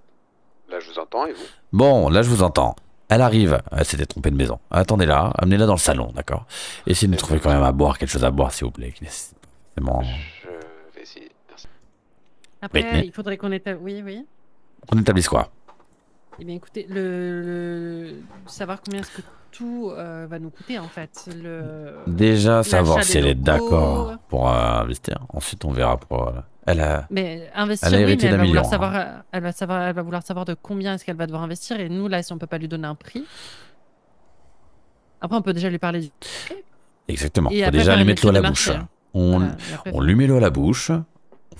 Là, je vous entends et vous? Bon, là je vous entends. Elle arrive, elle s'était trompée de maison. Attendez-la, amenez-la dans le salon, d'accord? Essayez de nous trouver quand même à boire, quelque chose à boire s'il vous plaît. qui nécessite pas forcément- Je vais essayer. Merci. Après, Britney. il faudrait qu'on établisse. Oui, oui. On établisse quoi? Eh bien, écoutez, savoir combien est-ce que tout va nous coûter en fait. Déjà savoir l'achat si elle des est locaux. d'accord pour investir. Ensuite on verra pour... Elle a... Mais investir, Elle a oui, hérité mais elle d'un va vouloir million, savoir, elle va vouloir savoir de combien est-ce qu'elle va devoir investir. Et nous, là, si on peut pas lui donner un prix, après on peut déjà lui parler. Exactement. Et Faut après, déjà faire lui une mettre l'eau à la étude de bouche. marché, hein. On, Voilà, et après, on lui met l'eau à la bouche. On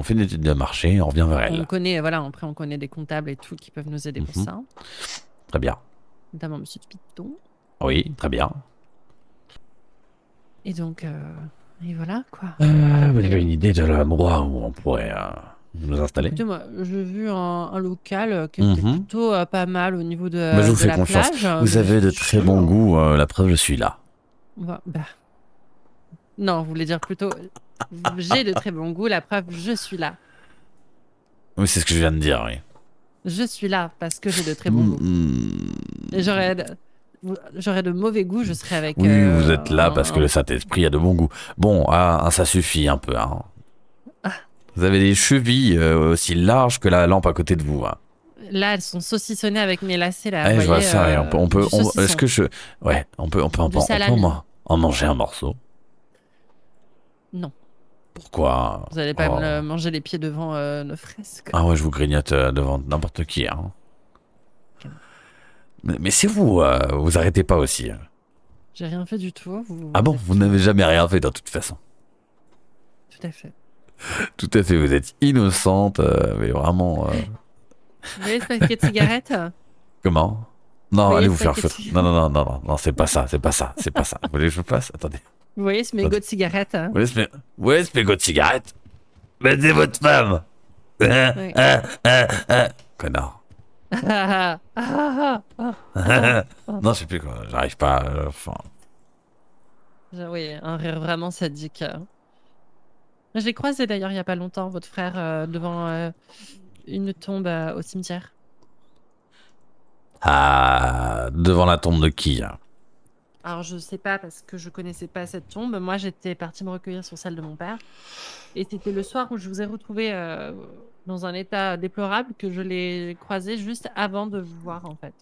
fait une étude de marché et on revient vers elle. On connaît, voilà, après on connaît des comptables et tout qui peuvent nous aider pour ça, Très bien. notamment Monsieur Piton. Oui, très bien. Et donc, et voilà quoi. Vous avez une idée de l'endroit où on pourrait nous installer? Écoutez, moi, j'ai vu un local qui était Mhm. plutôt pas mal au niveau de, Bah, je vous de fais la confiance. plage. Vous avez de très bons goûts. La preuve, je suis là. Bah, non, vous voulez dire plutôt j'ai de très bon goût, la preuve, je suis là. Oui, c'est ce que je viens de dire, oui. Je suis là parce que j'ai de très bons goûts. Et j'aurais... j'aurais de mauvais goût, je serais avec. Oui, vous êtes là parce que le Saint-Esprit a de bon goût. Bon, ça suffit un peu. Hein. Vous avez des chevilles aussi larges que la lampe à côté de vous. Hein. Là, elles sont saucissonnées avec mes lacets là. Je vois ça. Est-ce que on peut en manger un morceau? Non. Pourquoi? Vous allez pas me manger les pieds devant nos fresques. Ah ouais, je vous grignote devant n'importe qui. Hein. Mais c'est vous, vous arrêtez pas aussi. J'ai rien fait du tout. Ah bon, vous n'avez jamais rien fait de toute façon. Tout à fait. Tout à fait, vous êtes innocente, mais vraiment. Vous voyez ce paquet de cigarettes? Comment? Non, vous allez vous ce faire paquet de foutre. Non, c'est pas ça. Vous voulez que je vous fasse? Attendez. Vous voyez ce mégot de cigarette? Vous voyez ce mégot de cigarette? Mais c'est votre femme. Connard. Non, je sais plus quoi. J'arrive pas. Oui, un rire vraiment sadique. Je l'ai croisé d'ailleurs il y a pas longtemps, votre frère, devant une tombe au cimetière. Ah, devant la tombe de qui? Alors je sais pas parce que je connaissais pas cette tombe. Moi j'étais partie me recueillir sur celle de mon père. Et c'était le soir où je vous ai retrouvé dans un état déplorable que je l'ai croisé juste avant de vous voir en fait.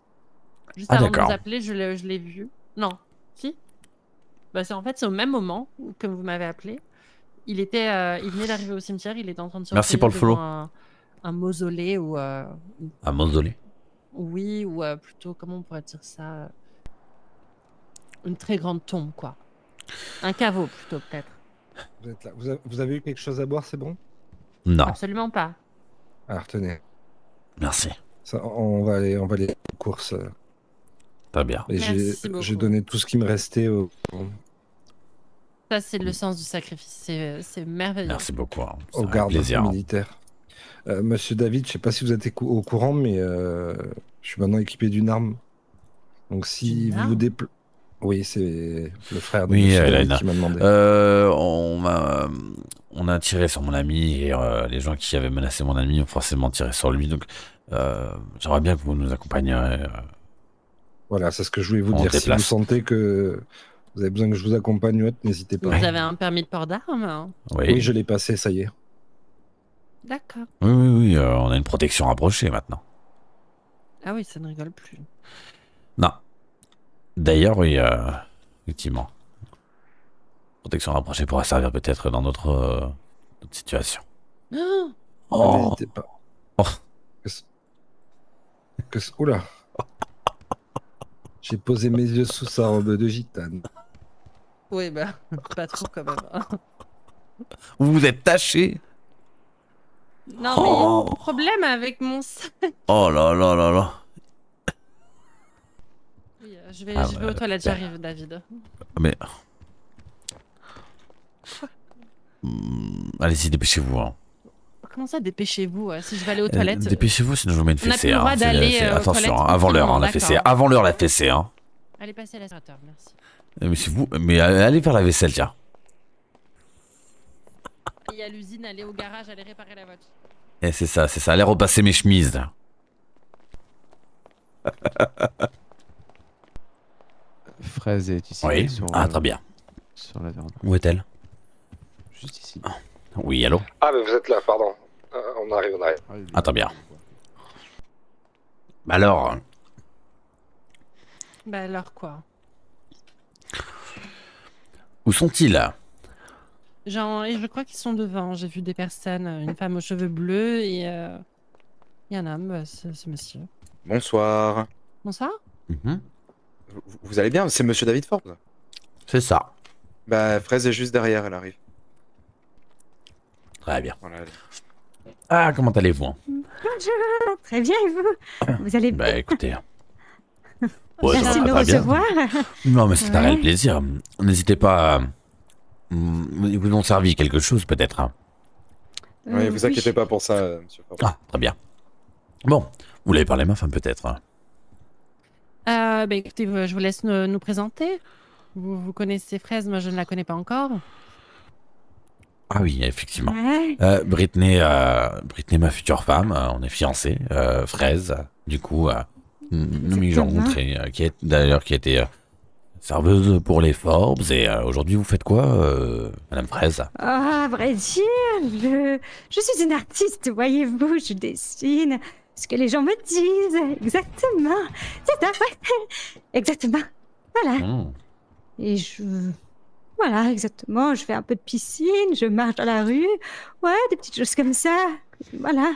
Juste avant de vous appeler, je l'ai vu. Non, si. Bah c'est au même moment que vous m'avez appelé. Il venait d'arriver au cimetière, il était en train de se Merci pour le follow. Un mausolée ou un mausolée. Oui, ou plutôt comment on pourrait dire ça, une très grande tombe quoi. Un caveau plutôt peut-être. Vous êtes là. Vous avez eu quelque chose à boire, c'est bon? Non. Absolument pas. Alors tenez. Merci. Ça, on va aller aux courses. Pas bien. Et j'ai donné tout ce qui me restait au... Ça, c'est le sens du sacrifice. C'est merveilleux. Merci beaucoup. Hein. Au garde militaire. Monsieur David, je sais pas si vous êtes au courant, mais je suis maintenant équipé d'une arme. Donc si vous vous déplacez... Oui, c'est le frère de Monsieur David qui m'a demandé. On a tiré sur mon ami et les gens qui avaient menacé mon ami ont forcément tiré sur lui. Donc j'aimerais bien que vous nous accompagniez. Voilà, c'est ce que je voulais vous dire. Si vous sentez que vous avez besoin que je vous accompagne, n'hésitez pas. Vous avez un permis de port d'armes? Oui, je l'ai passé, ça y est. D'accord. Oui, on a une protection rapprochée maintenant. Ah oui, ça ne rigole plus. Non. D'ailleurs, oui, effectivement. Protection rapprochée pourra servir peut-être dans notre situation. N'hésitez pas. Oula. J'ai posé mes yeux sous sa robe de gitane. Oui, bah, pas trop quand même. Vous vous êtes taché? Non, mais il y a un problème avec mon sac. Oh là là là là. Oui, je vais aux toilettes, j'arrive, David. Mais... Allez-y, dépêchez-vous. Hein. Comment ça, dépêchez-vous? Si je vais aller aux toilettes... Dépêchez-vous, sinon je vous mets une fessée. On n'a plus le droit d'aller attention, avant l'heure, la fessée. Avant l'heure, la fessée. Hein. Allez, passez à l'aspirateur, merci. Mais c'est vous... Mais allez faire la vaisselle, tiens. Il y a l'usine, allez au garage, allez réparer la voiture. Et c'est ça. Allez repasser mes chemises, là. Fraise est ici. Oui. Très bien. Sur la viande. Où est-elle? Juste ici. Oui, allô? Ah, mais vous êtes là, pardon. On arrive. Très bien. Bah alors... Bah alors quoi? Où sont-ils? Je crois qu'ils sont devant. J'ai vu des personnes, une femme aux cheveux bleus et un homme, c'est monsieur. Bonsoir. Bonsoir. Vous allez bien? C'est Monsieur David Forbes? C'est ça. Bah, Fraise est juste derrière, elle arrive. Très bien. Voilà, ah, comment allez-vous? Bonjour, très bien, et vous? Vous allez bien? Bah écoutez... Merci de me recevoir. Non, mais c'est un réel plaisir. N'hésitez pas... Ils vous ont servi quelque chose, peut-être. Hein. Oui, vous inquiétez pas pour ça, Monsieur Forbes. Ah, très bien. Bon, vous voulez parler ma femme, peut-être. Hein. Bah écoutez, je vous laisse nous présenter. Vous connaissez Fraise, moi je ne la connais pas encore. Ah oui, effectivement. Ouais. Britney, ma future femme, on est fiancés. Fraise, du coup, Noémie Jean Montré, qui a été serveuse pour les Forbes. Et aujourd'hui, vous faites quoi, Madame Fraise? Ah, à vrai dire, je suis une artiste, voyez-vous, je dessine ce que les gens me disent, exactement. C'est ça, ouais. Exactement, voilà. Et voilà, exactement, je fais un peu de piscine, je marche dans la rue, ouais, des petites choses comme ça, voilà.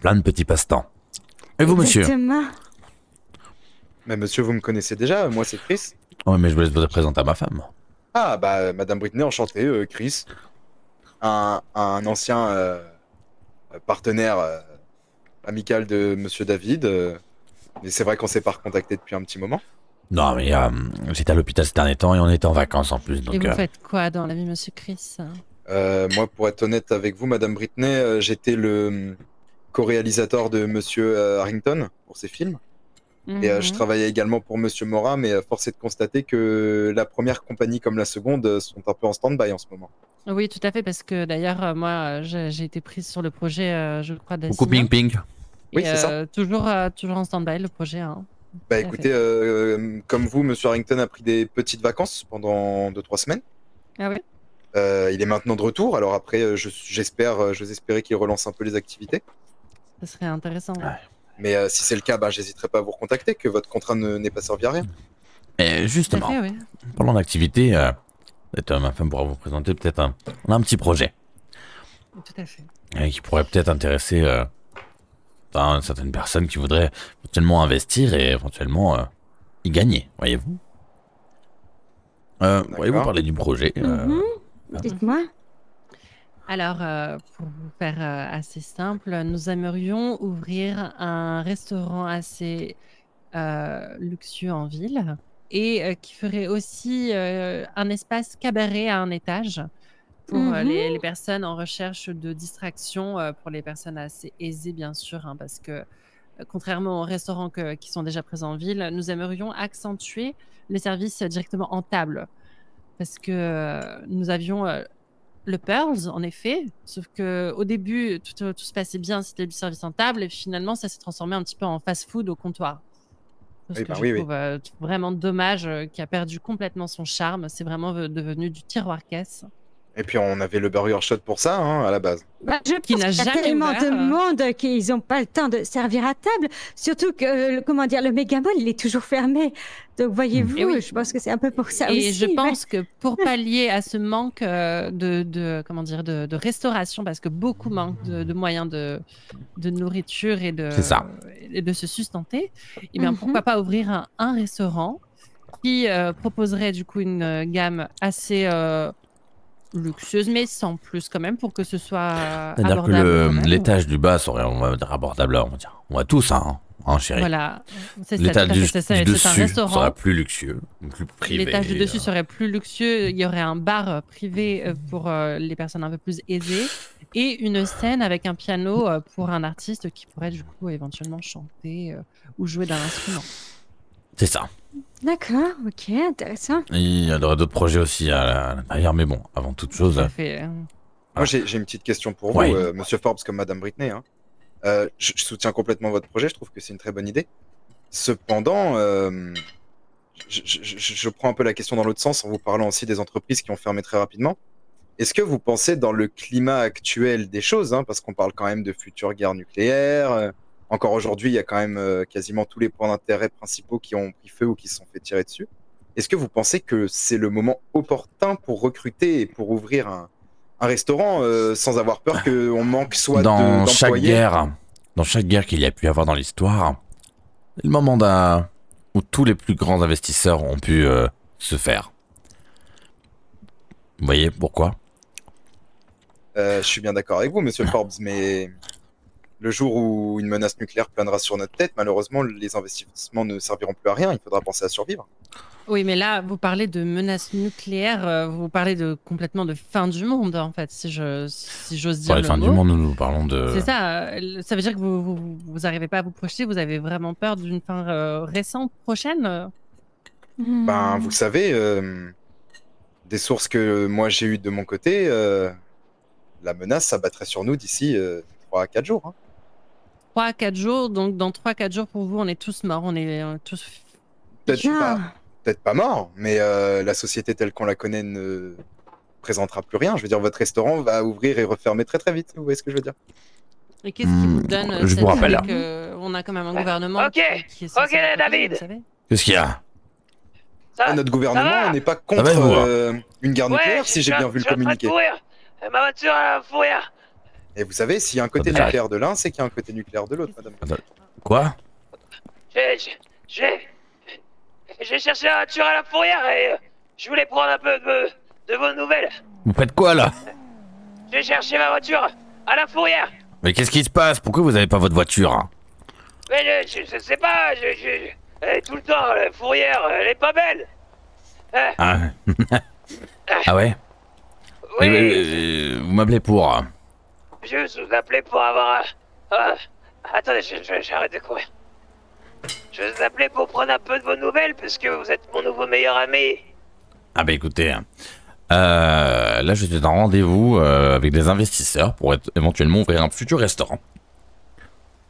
Plein de petits passe-temps. Et vous, monsieur? Exactement. Mais monsieur, vous me connaissez déjà, moi c'est Chris. Ouais, mais je vous laisse vous présenter à ma femme. Ah, bah, Madame Britney, enchanté, Chris. Un ancien partenaire amical de Monsieur David. Mais c'est vrai qu'on s'est pas recontacté depuis un petit moment. Non, mais j'étais à l'hôpital ces derniers temps et on était en vacances en plus. Donc, Et vous faites quoi dans la vie, monsieur Chris? Moi, pour être honnête avec vous, Madame Britney, j'étais le co-réalisateur de Monsieur Harrington pour ses films. Et je travaillais également pour Monsieur Mora, mais force est de constater que la première compagnie comme la seconde sont un peu en stand-by en ce moment. Oui, tout à fait, parce que d'ailleurs, moi, j'ai été prise sur le projet, je crois, Coucou d'Assina. Ping Ping. Oui, c'est ça. Toujours en stand-by, le projet. Hein. Bah écoutez, comme vous, Monsieur Harrington a pris des petites vacances pendant 2-3 semaines. Ah oui? Il est maintenant de retour, alors après, j'ose espérer qu'il relance un peu les activités. Ce serait intéressant. Ouais. Mais si c'est le cas, bah, j'hésiterai pas à vous recontacter, que votre contrat n'est pas servi à rien. Et justement, Tout à fait, oui. parlant d'activité, peut-être ma femme pourra vous présenter peut-être on a un petit projet. Tout à fait. Qui pourrait peut-être intéresser certaines personnes qui voudraient éventuellement investir et éventuellement y gagner, voyez-vous. Voyez-vous parler du projet Dites-moi. Alors, pour vous faire assez simple, nous aimerions ouvrir un restaurant assez luxueux en ville et qui ferait aussi un espace cabaret à un étage pour les personnes en recherche de distraction, pour les personnes assez aisées, bien sûr, hein, parce que contrairement aux restaurants qui sont déjà présents en ville, nous aimerions accentuer le service directement en table. Parce que nous avions le Pearls, en effet, sauf qu'au début, tout se passait bien, c'était du service en table, et finalement, ça s'est transformé un petit peu en fast-food au comptoir. Parce que je trouve vraiment dommage qui a perdu complètement son charme. C'est vraiment devenu du tiroir-caisse. Et puis on avait le Burger Shot pour ça, hein, à la base. Bah, je pense qu'il y a tellement de monde qu'ils n'ont pas le temps de servir à table. Surtout que, le Megamall, il est toujours fermé. Donc, voyez-vous, je pense que c'est un peu pour ça aussi. Et je pense que pour pallier à ce manque de restauration, parce que beaucoup manquent de moyens de nourriture et de se sustenter, et bien, pourquoi pas ouvrir un restaurant qui proposerait du coup une gamme assez luxueuse, mais sans plus quand même, pour que ce soit c'est-à-dire abordable. que l'étage du bas serait, on va dire, abordable, on va dire. On va tous, hein, chérie. Voilà, c'est ça. L'étage du dessus restaurant. sera plus luxueux, plus privé. L'étage du dessus serait plus luxueux. Il y aurait un bar privé pour les personnes un peu plus aisées et une scène avec un piano pour un artiste qui pourrait du coup éventuellement chanter ou jouer d'un instrument. C'est ça. D'accord, ok, intéressant. Et il y aurait d'autres projets aussi à l'intérieur, mais bon, avant toute chose. Moi, j'ai une petite question pour vous, Monsieur Forbes comme Madame Britney. Hein. Je soutiens complètement votre projet, je trouve que c'est une très bonne idée. Cependant, je prends un peu la question dans l'autre sens en vous parlant aussi des entreprises qui ont fermé très rapidement. Est-ce que vous pensez, dans le climat actuel des choses, hein, parce qu'on parle quand même de futures guerres nucléaires, encore aujourd'hui, il y a quand même quasiment tous les points d'intérêt principaux qui ont pris feu ou qui se sont fait tirer dessus. Est-ce que vous pensez que c'est le moment opportun pour recruter et pour ouvrir un restaurant sans avoir peur qu'on manque soit dans d'employés Dans chaque guerre qu'il y a pu avoir dans l'histoire, c'est le moment où tous les plus grands investisseurs ont pu se faire. Vous voyez pourquoi? Je suis bien d'accord avec vous, Monsieur Forbes, mais le jour où une menace nucléaire planera sur notre tête, malheureusement, les investissements ne serviront plus à rien. Il faudra penser à survivre. Oui, mais là, vous parlez de menace nucléaire, vous parlez complètement de fin du monde, en fait, si j'ose dire. Pour les fins du monde, nous parlons de... C'est ça, ça veut dire que vous n'arrivez pas à vous projeter, vous avez vraiment peur d'une fin récente, prochaine Ben, vous savez, des sources que moi j'ai eues de mon côté, la menace s'abattrait sur nous d'ici 3 à 4 jours. Hein. 3 à 4 jours. Donc, dans 3 à 4 jours, pour vous, on est tous morts. On est tous... Peut-être pas mort, mais la société telle qu'on la connaît ne présentera plus rien. Je veux dire, votre restaurant va ouvrir et refermer très très vite. Vous voyez ce que je veux dire? Et qu'est-ce qui vous donne je vous rappelle. On a quand même un gouvernement Ok, ok, David. Qu'est-ce qu'il y a? Notre gouvernement n'est pas contre une guerre nucléaire, si j'ai bien vu le communiqué. Ma voiture à la fourrière. Et vous savez, s'il y a un côté nucléaire de l'un, c'est qu'il y a un côté nucléaire de l'autre, madame. Quoi? J'ai cherché la voiture à la fourrière et je voulais prendre un peu de vos nouvelles. Vous faites quoi là? J'ai cherché ma voiture à la fourrière. Mais qu'est-ce qui se passe? Pourquoi vous avez pas votre voiture hein? Mais je sais pas, elle est tout le temps, la fourrière, elle est pas belle. Ah, ah ouais? Oui. Vous m'appelez pour... Je vous appelais pour avoir attendez, j'arrête de courir. Je vous appelais pour prendre un peu de vos nouvelles parce que vous êtes mon nouveau meilleur ami. Ah bah écoutez, là je suis en rendez-vous avec des investisseurs pour éventuellement ouvrir un futur restaurant.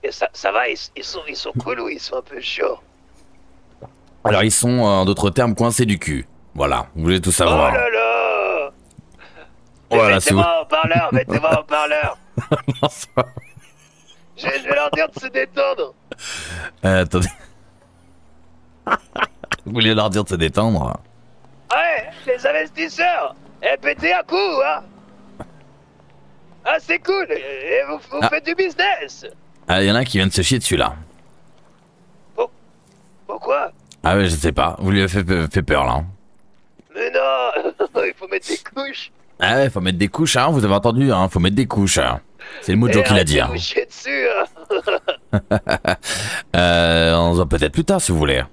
Et ça va, ils sont cool ou ils sont un peu chauds? Alors ils sont, en d'autres termes, coincés du cul. Voilà, vous voulez tout savoir. Oh là là! Voilà, mettez-moi au parleur, mettez-moi au parleur. Non, ça va. Je vais leur dire de se détendre. Attendez. Vous voulez leur dire de se détendre? Ouais, les investisseurs, pétez un coup, hein. Ah, c'est cool, et vous faites du business. Ah, il y en a un qui vient de se chier dessus là. Pourquoi? Ah ouais, je sais pas, vous lui avez fait peur là. Mais non, il faut mettre des couches. Ah ouais, faut mettre des couches, hein, vous avez entendu, hein, faut mettre des couches. C'est le mot de Joe qui l'a dit. Hein. Coucher dessus, hein. On se voit peut-être plus tard si vous voulez.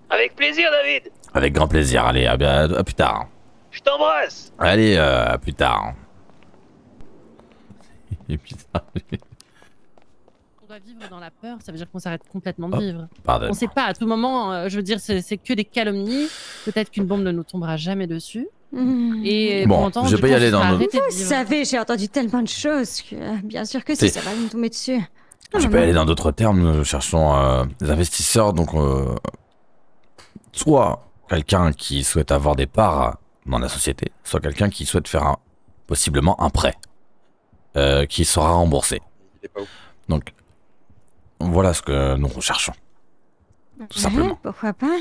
Avec plaisir, David. Avec grand plaisir, allez, à plus tard. Je t'embrasse. Allez, à plus tard. Et puis ça... On doit vivre dans la peur, ça veut dire qu'on s'arrête complètement de vivre. Pardon. On sait pas, à tout moment, je veux dire, c'est que des calomnies. Peut-être qu'une bombe ne nous tombera jamais dessus. Et bon, pour autant, je vais pas y aller dans Vous savez, j'ai entendu tellement de choses que bien sûr que si ça va me tomber dessus. Je peux aller dans d'autres termes, nous cherchons des investisseurs, donc soit quelqu'un qui souhaite avoir des parts dans la société, soit quelqu'un qui souhaite faire possiblement un prêt qui sera remboursé. Donc voilà ce que nous recherchons, tout simplement. Pourquoi pas?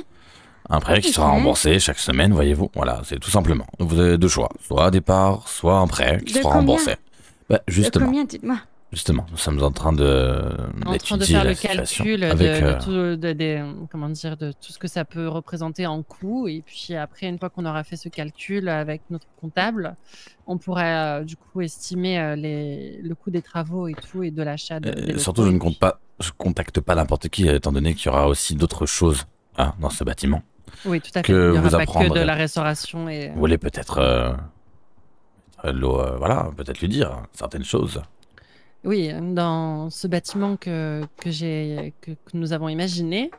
Un prêt qui sera remboursé chaque semaine, voyez-vous. Voilà, c'est tout simplement. Vous avez deux choix, soit des parts, soit un prêt qui sera remboursé. Bah, justement. De combien, dites-moi? Justement, nous sommes en train de faire le calcul de tout ce que ça peut représenter en coût. Et puis après, une fois qu'on aura fait ce calcul avec notre comptable, on pourrait du coup estimer le coût des travaux et tout et de l'achat. Surtout, je contacte pas n'importe qui, étant donné qu'il y aura aussi d'autres choses dans ce bâtiment. Oui, tout à fait. Que il n'y vous aura pas que de apprendre. la restauration. Et... Vous voulez peut-être voilà, peut-être lui dire certaines choses. Oui, dans ce bâtiment que nous avons imaginé,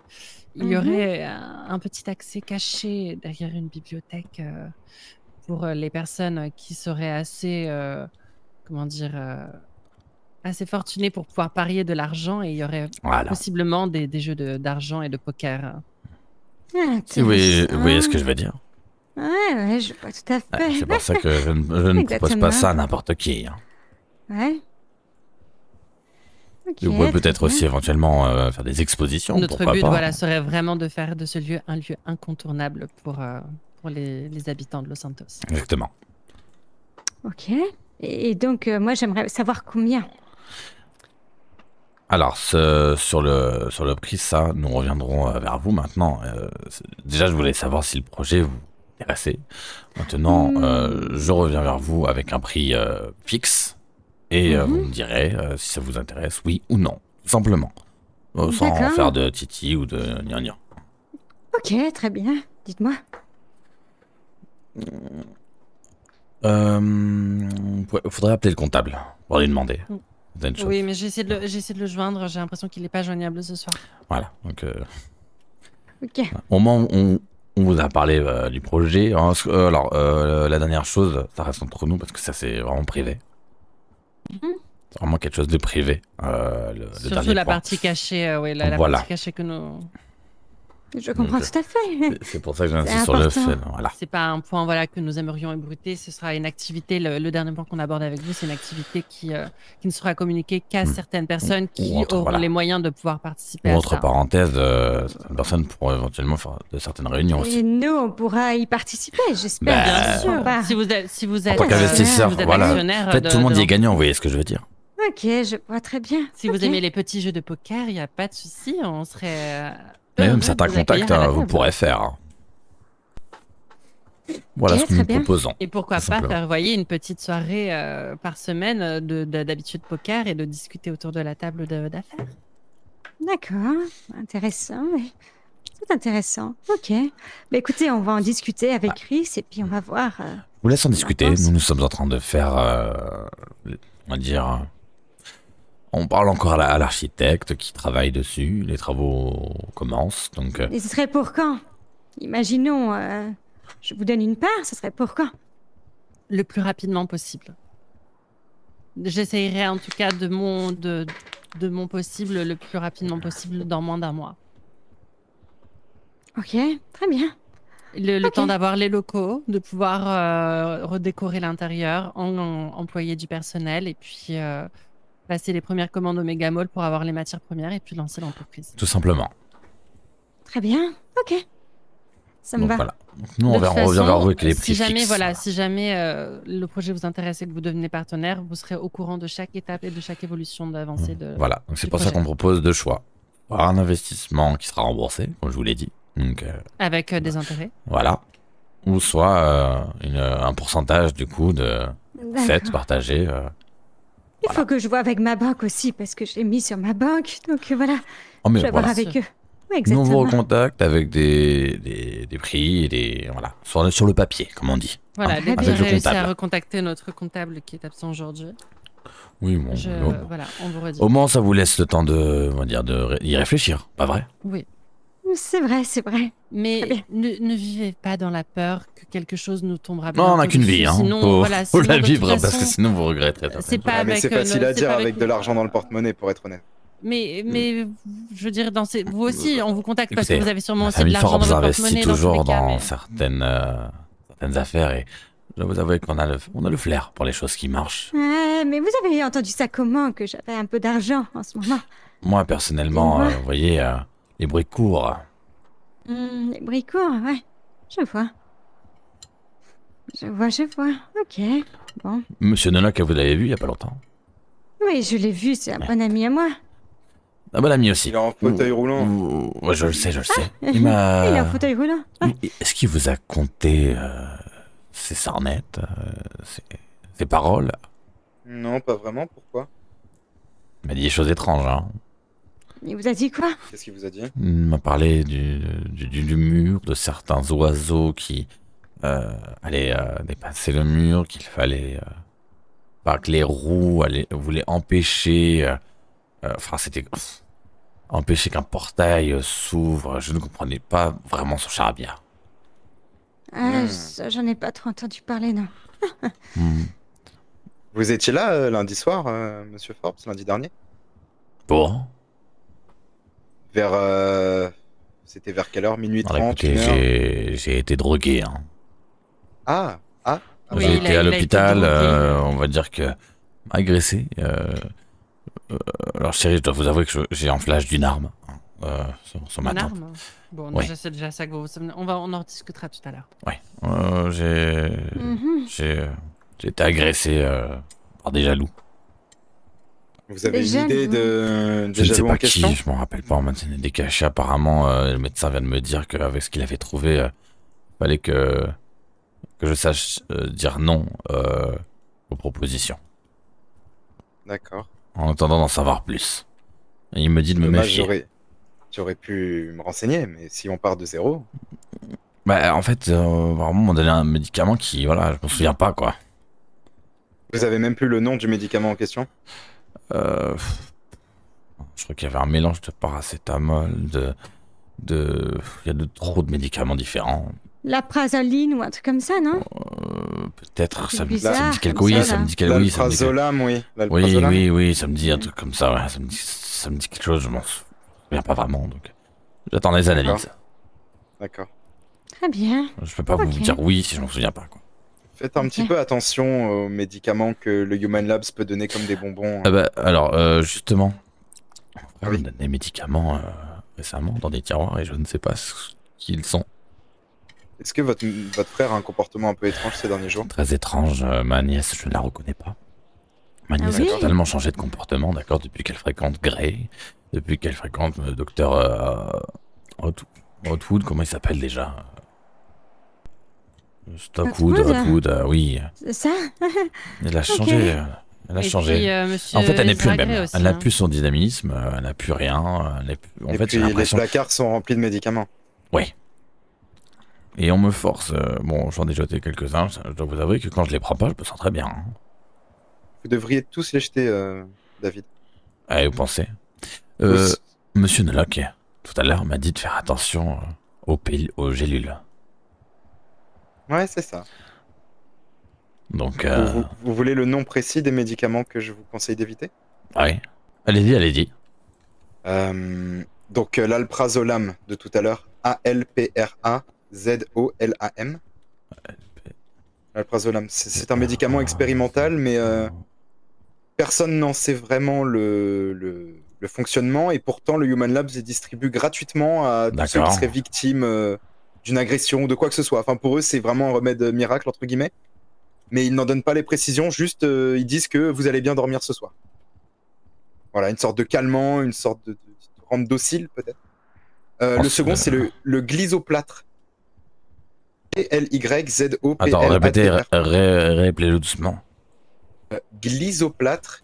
il y aurait un petit accès caché derrière une bibliothèque pour les personnes qui seraient assez, assez fortunées pour pouvoir parier de l'argent, et il y aurait possiblement des jeux d'argent et de poker. Si vous voyez ce que je veux dire. Ouais, je vois tout à fait. C'est pour ça que je ne propose pas ça à n'importe qui. Ouais. Okay, vous pouvez peut-être aussi éventuellement faire des expositions. Notre but serait vraiment de faire de ce lieu un lieu incontournable pour les habitants de Los Santos. Exactement. Ok. Et donc, moi, j'aimerais savoir combien. Alors, sur le prix, ça, nous reviendrons vers vous maintenant. Déjà, je voulais savoir si le projet vous intéressait. Maintenant, je reviens vers vous avec un prix fixe. Et vous me direz si ça vous intéresse, oui ou non, tout simplement. Sans faire de titi ou de gnangnan. Ok, très bien. Dites-moi. Faudrait appeler le comptable pour lui demander. Oui, mais j'ai essayé de le joindre. J'ai l'impression qu'il n'est pas joignable ce soir. Voilà, donc... Ok. Au moment où on vous a parlé du projet, alors la dernière chose, ça reste entre nous parce que ça c'est vraiment privé. C'est vraiment quelque chose de privé. Le Surtout dernier la point. partie cachée, oui, la Voilà. partie cachée que nous. Je comprends Donc, tout à fait. C'est pour ça que j'insiste C'est sur le important. fait. Voilà. C'est pas un point voilà que nous aimerions ébruiter. Ce sera une activité. Le dernier point qu'on aborde avec vous, c'est une activité qui ne sera communiquée qu'à certaines personnes qui entre- auront voilà. les moyens de pouvoir participer Ou à entre ça. parenthèses, certaines personnes pourront éventuellement faire de certaines réunions aussi. Et nous, on pourra y participer, j'espère. Bah, bien sûr. Bah, Si vous En êtes tant qu'investisseur, vous êtes voilà. actionnaire En fait, de- tout le monde de y est gagnant, vous voyez ce que je veux dire. Ok, je vois très bien. Si vous aimez les petits jeux de poker, il n'y a pas de souci, on serait. Mais heureux même de certains vous accueillir contacts, à la vous table. pourrez faire. hein. Voilà Ok, ce que nous très bien. proposons. Et pourquoi tout pas simplement. faire, vous voyez, une petite soirée par semaine d'habitude poker et de discuter autour de la table d'affaires. D'accord, intéressant. C'est intéressant. Ok. Bah écoutez, on va en discuter avec Chris et puis on va voir. Je vous laisse en discuter. pense. Nous sommes en train de faire, on va dire, on parle encore à l'architecte qui travaille dessus. Les travaux commencent, donc Et ce serait pour quand? Imaginons, je vous donne une part, ce serait pour quand? Le plus rapidement possible. J'essayerai en tout cas de mon possible le plus rapidement possible dans moins d'un mois. Ok, très bien. Le Ok. temps d'avoir les locaux, de pouvoir redécorer l'intérieur, employer du personnel et puis passer les premières commandes au Megamall pour avoir les matières premières et puis lancer l'entreprise. tout simplement. Très bien. Ok. Ça me Donc va. voilà. Nous, on De toute revient façon, vers vous avec les prix si jamais, fixes. voilà, si jamais le projet vous intéresse et que vous devenez partenaire, vous serez au courant de chaque étape et de chaque évolution d'avancée de. Voilà. Donc c'est du pour ça projet. qu'on propose deux choix. Un investissement qui sera remboursé, comme je vous l'ai dit. Donc Avec des intérêts. voilà. Ou soit un pourcentage du coup de fait D'accord. partagé. Il faut que je vois avec ma banque aussi parce que je l'ai mis sur ma banque. Donc voilà. Oh, mais je vais voir voilà. avec eux. Oui, Nous on exactement. vous recontacte avec des prix et des voilà sur le papier, comme on dit. Voilà, Hein, dès que avec j'ai le réussi à comptable. recontacter notre comptable qui est absent aujourd'hui, Oui, bon. voilà, on vous redit. Au moins, ça vous laisse le temps de, on va dire, y réfléchir, pas vrai? Oui. C'est vrai, c'est vrai. Mais ne vivez pas dans la peur que quelque chose nous tombera Non, on n'a bientôt qu'une dessus. vie, hein. Sinon, Faut, voilà, faut sinon, la de toute vivre parce que façon, sinon vous regretterez. c'est pas Ouais, mais avec, c'est facile à c'est dire pas avec de l'argent dans le porte-monnaie, pour être honnête. Mais je veux dire, vous aussi, on vous contacte parce que Écoutez, vous avez sûrement la aussi de famille l'argent dans Forbes votre investit porte-monnaie. toujours tous les cas, dans mais- certaines affaires et je dois vous avouer qu'on a le flair pour les choses qui marchent. Ouais, mais vous avez entendu ça comment que j'avais un peu d'argent en ce moment? Moi, personnellement, Et moi vous voyez, les bruits courts. Les bricots, ouais. Je vois. Je vois. Ok. Bon. Monsieur Nonoc, vous l'avez vu il y a pas longtemps. Oui, je l'ai vu, c'est un bon ami à moi. Un bon ami aussi. Il est en fauteuil roulant. Ouais, je le sais. Il est en fauteuil roulant. Est-ce qu'il vous a conté ses sornettes, ses paroles? Non, pas vraiment. Pourquoi? Il m'a dit des choses étranges, hein. Il vous a dit quoi? Qu'est-ce qu'il vous a dit? Il m'a parlé du mur, de certains oiseaux qui allaient dépasser le mur, qu'il fallait pas que les roues voulaient empêcher, enfin c'était empêcher qu'un portail s'ouvre. Je ne comprenais pas vraiment son charabia. Ah, ça, j'en ai pas trop entendu parler, non. Vous étiez là lundi soir, monsieur Forbes, lundi dernier? Bon. C'était vers quelle heure? Minuit Alors, 30, écoutez, une heure. j'ai été drogué. Hein. Ah. Oui, J'ai il été a à été l'hôpital, drogué. on va dire que agressé. Alors chérie, je dois vous avouer que j'ai un flash d'une arme sur ma Une tempe. arme. Bon, Ouais. déjà, c'est déjà ça que vous... On en rediscutera tout à l'heure. Ouais. J'ai été agressé par des jaloux. Vous avez Des une idée jaloux. des Je ne sais jaloux pas en question? qui, je m'en rappelle pas. On m'a donné des cachets. Apparemment, le médecin vient de me dire qu'avec ce qu'il avait trouvé, fallait que je sache dire non aux propositions. D'accord. En attendant d'en savoir plus. Et il me dit de me Dommage, méfier. j'aurais pu me renseigner, mais si on part de zéro... Bah, en fait, vraiment, on m'a donné un médicament qui, voilà, je m'en souviens pas, quoi. Vous avez même plus le nom du médicament en question? Je crois qu'il y avait un mélange de paracétamol, il y a trop de médicaments différents. La prazoline ou un truc comme ça, non? peut-être, ça, bizarre, ça me dit quelque comme oui, ça, ça là. me dit quelque oui, ça me dit que- L'alprazolam, oui. Oui, L'alprazolam. oui, ça me dit un truc comme ça, ouais, ça me dit quelque chose, je m'en souviens pas vraiment, donc j'attends les analyses. D'accord. Très bien. Je peux pas vous dire oui si je m'en souviens pas, quoi. Faites un petit peu attention aux médicaments que le Human Labs peut donner comme des bonbons. Ah bah, alors, justement, on donne des médicaments récemment dans des tiroirs et je ne sais pas ce qu'ils sont. Est-ce que votre frère a un comportement un peu étrange ces derniers jours? Très étrange, ma nièce, je ne la reconnais pas. Ma nièce oui a totalement changé de comportement, d'accord, depuis qu'elle fréquente Gray, depuis qu'elle fréquente le docteur Hotwood, comment il s'appelle déjà? Stockwood, Hotwood, oui. C'est ça. Elle a changé. Elle a changé. Monsieur En fait, elle n'est plus Zagre elle-même. aussi, Elle n'a hein. plus son dynamisme, elle n'a plus rien. Elle n'est plus... En Et fait, puis j'ai les l'impression. placards sont remplis de médicaments. Oui. Et on me force. Bon, j'en ai jeté quelques-uns. Je dois vous avouer que quand je les prends pas, je me sens très bien. Hein. Vous devriez tous les jeter, David. Allez, vous pensez Oui. Monsieur Nolok, tout à l'heure, m'a dit de faire attention aux gélules. Ouais, c'est ça. Donc, Vous voulez le nom précis des médicaments que je vous conseille d'éviter? ouais. Allez-y, allez-y. Donc l'alprazolam de tout à l'heure, ALPRAZOLAM. L'alprazolam, c'est un médicament expérimental, mais personne n'en sait vraiment le fonctionnement, et pourtant le Human Labs les distribue gratuitement à tous ceux qui seraient victimes d'une agression ou de quoi que ce soit. Enfin, pour eux, c'est vraiment un remède miracle, entre guillemets. Mais ils n'en donnent pas les précisions, juste ils disent que vous allez bien dormir ce soir. Voilà, une sorte de calmant, une sorte de rendre docile, peut-être. Le second, c'est le glysoplâtre. Glyzoplâtre. Attends, répétez-le doucement. Glysoplâtre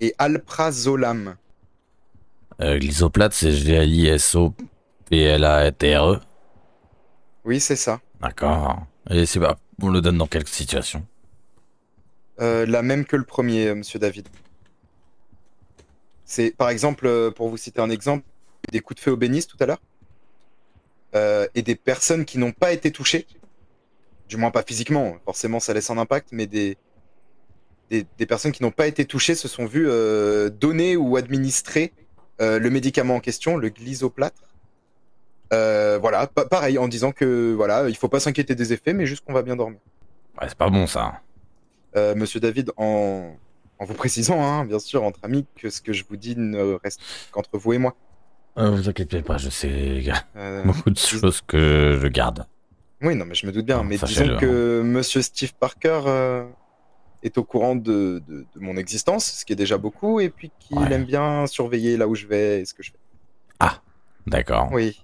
et alprazolam. Glysoplâtre, c'est GLISOPLATRE. Oui, c'est ça. D'accord. Et c'est pas. On le donne dans quelle situation? La même que le premier, monsieur David. C'est, par exemple, pour vous citer un exemple, des coups de feu au bénis tout à l'heure, et des personnes qui n'ont pas été touchées, du moins pas physiquement, forcément ça laisse un impact, mais des personnes qui n'ont pas été touchées se sont vues donner ou administrer le médicament en question, le glysoplâtre. Voilà, pareil, en disant que voilà, il faut pas s'inquiéter des effets, mais juste qu'on va bien dormir. Ouais, c'est pas bon ça. Monsieur David, en vous précisant, hein, bien sûr, entre amis, que ce que je vous dis ne reste qu'entre vous et moi. Vous inquiétez pas, je sais beaucoup de choses que je garde. Oui, non, mais je me doute bien. Non, mais sachez-le, disons que Monsieur Steve Parker est au courant de mon existence, ce qui est déjà beaucoup, et puis qu'il aime bien surveiller là où je vais et ce que je fais. Ah, d'accord. Oui.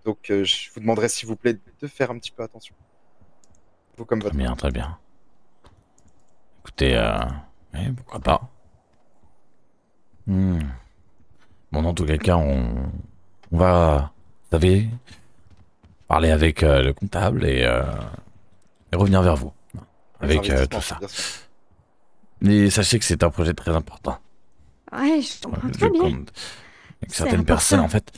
Donc, je vous demanderai, s'il vous plaît, de faire un petit peu attention. Vous comme votre. Très bien, très bien. Écoutez, ouais, pourquoi pas. Bon, dans tous les cas, on va, vous savez, parler avec le comptable et revenir vers vous avec tout ça. Mais sachez que c'est un projet très important. Ouais, je comprends très bien. Avec certaines personnes, en fait,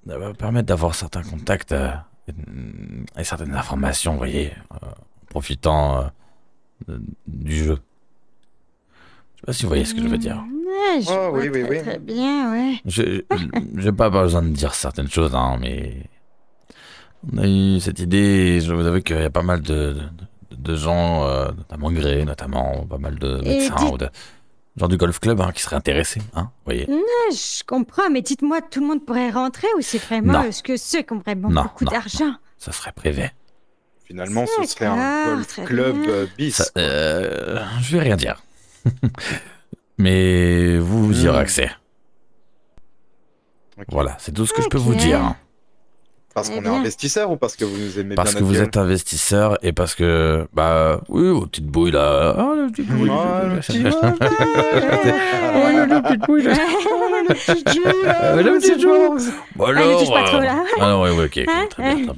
ça va permettre d'avoir certains contacts et certaines informations, vous voyez, en profitant du jeu. Je sais pas si vous voyez ce que je veux dire. Ouais, je vois très bien, ouais. J'ai pas besoin de dire certaines choses, hein, mais on a eu cette idée, je vous avoue qu'il y a pas mal de gens, notamment Grey, notamment pas mal de médecins ou de gens du golf club, hein, qui seraient intéressés, hein, vous voyez. Non, je comprends, mais dites-moi, tout le monde pourrait rentrer ou c'est vraiment Non. ce que ceux qui ont vraiment Non, beaucoup non, d'argent? Ça serait privé. Finalement, ce serait un golf très club bien. bis. Je vais rien dire. Mais vous y aurez accès. Voilà, c'est tout ce que je peux vous dire. hein. Parce qu'on est investisseur ou parce que vous nous aimez Parce bien que vous notre êtes investisseur et parce que, bah, oui, vos petites bouilles là. Ah, la petite bouille. le petit la petite bouille là. La petite bouille. Bon, Allez, touche pas trop là. Ah non, ouais, ok, très bien.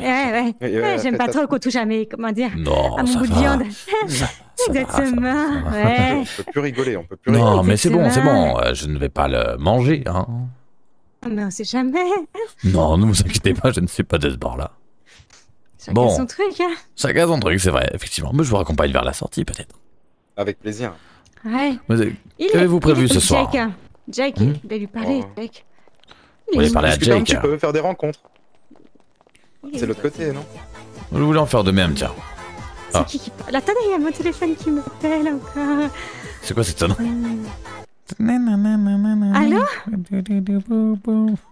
Ouais, j'aime pas trop qu'on touche à mes, comment dire, Non, à mon ça bout de va. viande. Ça Exactement, va. ouais. On peut plus rigoler, on peut plus rigoler. Non, mais c'est bon, je ne vais pas le manger, hein. Mais on sait jamais. Non, ne vous inquiétez pas, je ne suis pas de ce bord-là. Chacun son truc, hein. Chacun son truc, c'est vrai, effectivement. Mais je vous raccompagne vers la sortie, peut-être. Avec plaisir. Ouais. Qu'avez-vous prévu ce soir? Jake, il va lui parler, Jake. Vous voulez parler à Discuter un Jake? petit peu, faire des rencontres. C'est l'autre côté, non? Je voulais en faire de même, tiens. C'est qui parle? Attendez, il y a mon téléphone qui m'appelle encore. C'est quoi cette sonnerie? Allô?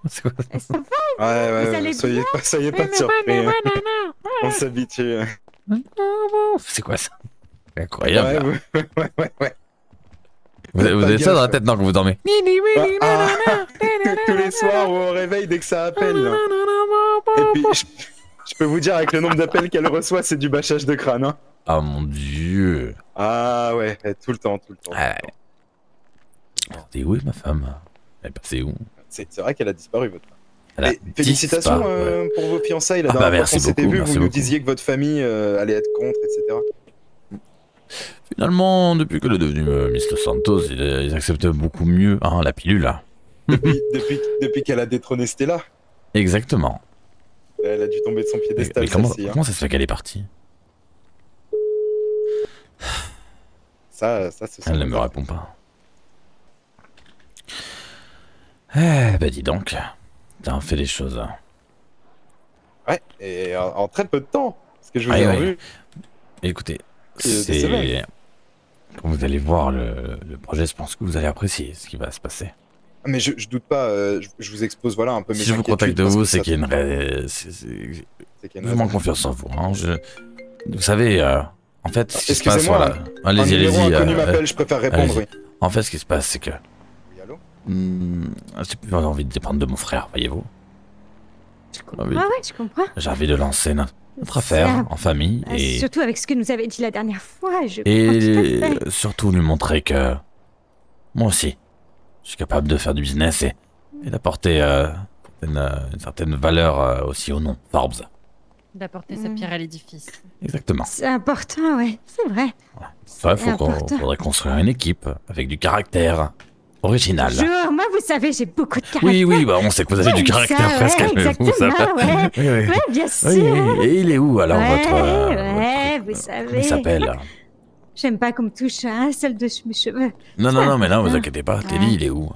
C'est quoi ça? Ouais, soyez pas surpris. On s'habitue. C'est quoi ça? C'est incroyable. Ouais. Vous avez ça dans la tête, non, quand vous dormez? Tous les soirs au réveil dès que ça appelle. Là. Et puis, je peux vous dire, avec le nombre d'appels qu'elle reçoit, c'est du bâchage de crâne. Hein. Ah mon dieu. Ah ouais, tout le temps. T'es où, ma femme? Elle est passée où? C'est vrai qu'elle a disparu, votre femme. Elle a félicitations disparu, pour vos fiançailles. La dernière fois merci qu'on s'était beaucoup, vu, merci vous nous beaucoup. disiez que votre famille allait être contre, etc. Finalement, depuis qu'elle est devenue Miss Los Santos, ils acceptent beaucoup mieux la pilule. Là. Depuis qu'elle a détrôné Stella. Exactement. Elle a dû tomber de son piédestal. Mais comment celle-ci, hein. ça se fait qu'elle est partie? Ça Elle ne me répond pas. Eh ben dis donc, t'as fait des choses. Ouais, et en très peu de temps. Parce que je vous ai vu. Écoutez, c'est... Quand vous allez voir le projet, je pense que vous allez apprécier ce qui va se passer. Mais je doute pas, je vous expose voilà un peu mes Si je vous contacte de vous, c'est qu'il y a une raison. Je manque confiance en vous. Hein. Vous savez, en fait, ce qui se passe... Excusez-moi, Voilà. Allez-y, un numéro allez-y. inconnu m'appelle, je préfère répondre, oui. En fait, ce qui se passe, c'est que... Oui, allô? J'ai plus envie de dépendre de mon frère, voyez-vous. Ah ouais, je comprends. J'ai envie de lancer notre affaire en famille et... Surtout avec ce que nous avez dit la dernière fois, je comprends tout à fait. Surtout lui montrer que... Moi aussi, je suis capable de faire du business et d'apporter une certaine valeur aussi au nom, Forbes. D'apporter sa pierre à l'édifice. Exactement. C'est important, ouais, c'est vrai. Il faudrait construire une équipe avec du caractère original. Bonjour, moi vous savez, j'ai beaucoup de caractère. Oui, bah, on sait que vous avez du caractère presque. Exactement, ouais, bien sûr. Oui, et il est où alors votre... vous savez. Comment il s'appelle? J'aime pas qu'on me touche à un seul de mes cheveux. Non, mais non, vous inquiétez pas. Teddy, il est où?